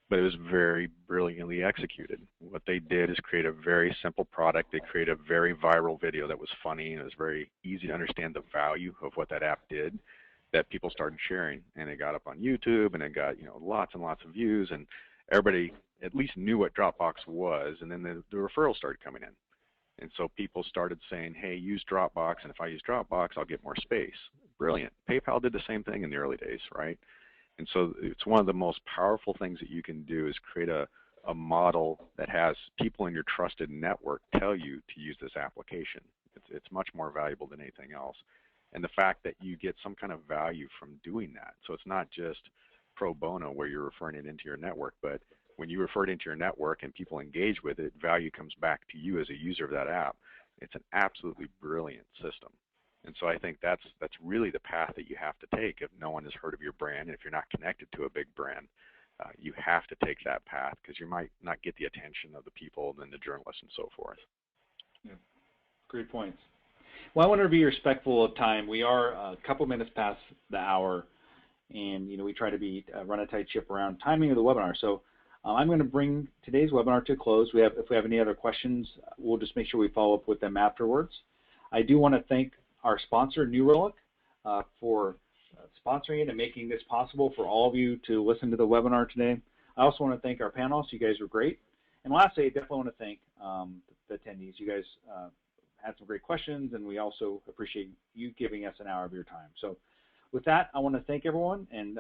B: But it was very brilliantly executed. What they did is create a very simple product. They created a very viral video that was funny, and it was very easy to understand the value of what that app did, that people started sharing. And it got up on YouTube, and it got, you know, lots and lots of views, and everybody at least knew what Dropbox was, and then the referrals started coming in. And so people started saying, hey, use Dropbox, and if I use Dropbox, I'll get more space. Brilliant. PayPal did the same thing in the early days, right? And so it's one of the most powerful things that you can do is create a model that has people in your trusted network tell you to use this application. It's much more valuable than anything else. And the fact that you get some kind of value from doing that. So it's not just pro bono where you're referring it into your network, but when you refer it into your network and people engage with it, value comes back to you as a user of that app. It's an absolutely brilliant system. And so I think that's really the path that you have to take if no one has heard of your brand, and if you're not connected to a big brand. You have to take that path because you might not get the attention of the people and the journalists and so forth.
A: Yeah. Great points. Well, I want to be respectful of time. We are a couple minutes past the hour, and you know we try to run a tight ship around timing of the webinar. So I'm going to bring today's webinar to a close. If we have any other questions, we'll just make sure we follow up with them afterwards. I do want to thank our sponsor, New Relic, for sponsoring it and making this possible for all of you to listen to the webinar today. I also want to thank our panelists. You guys were great. And lastly, I definitely want to thank the attendees. You guys had some great questions, and we also appreciate you giving us an hour of your time. So with that, I want to thank everyone and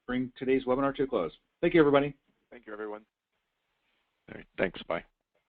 A: bring today's webinar to a close. Thank you, everybody.
C: Thank you, everyone.
B: All right, thanks. Bye.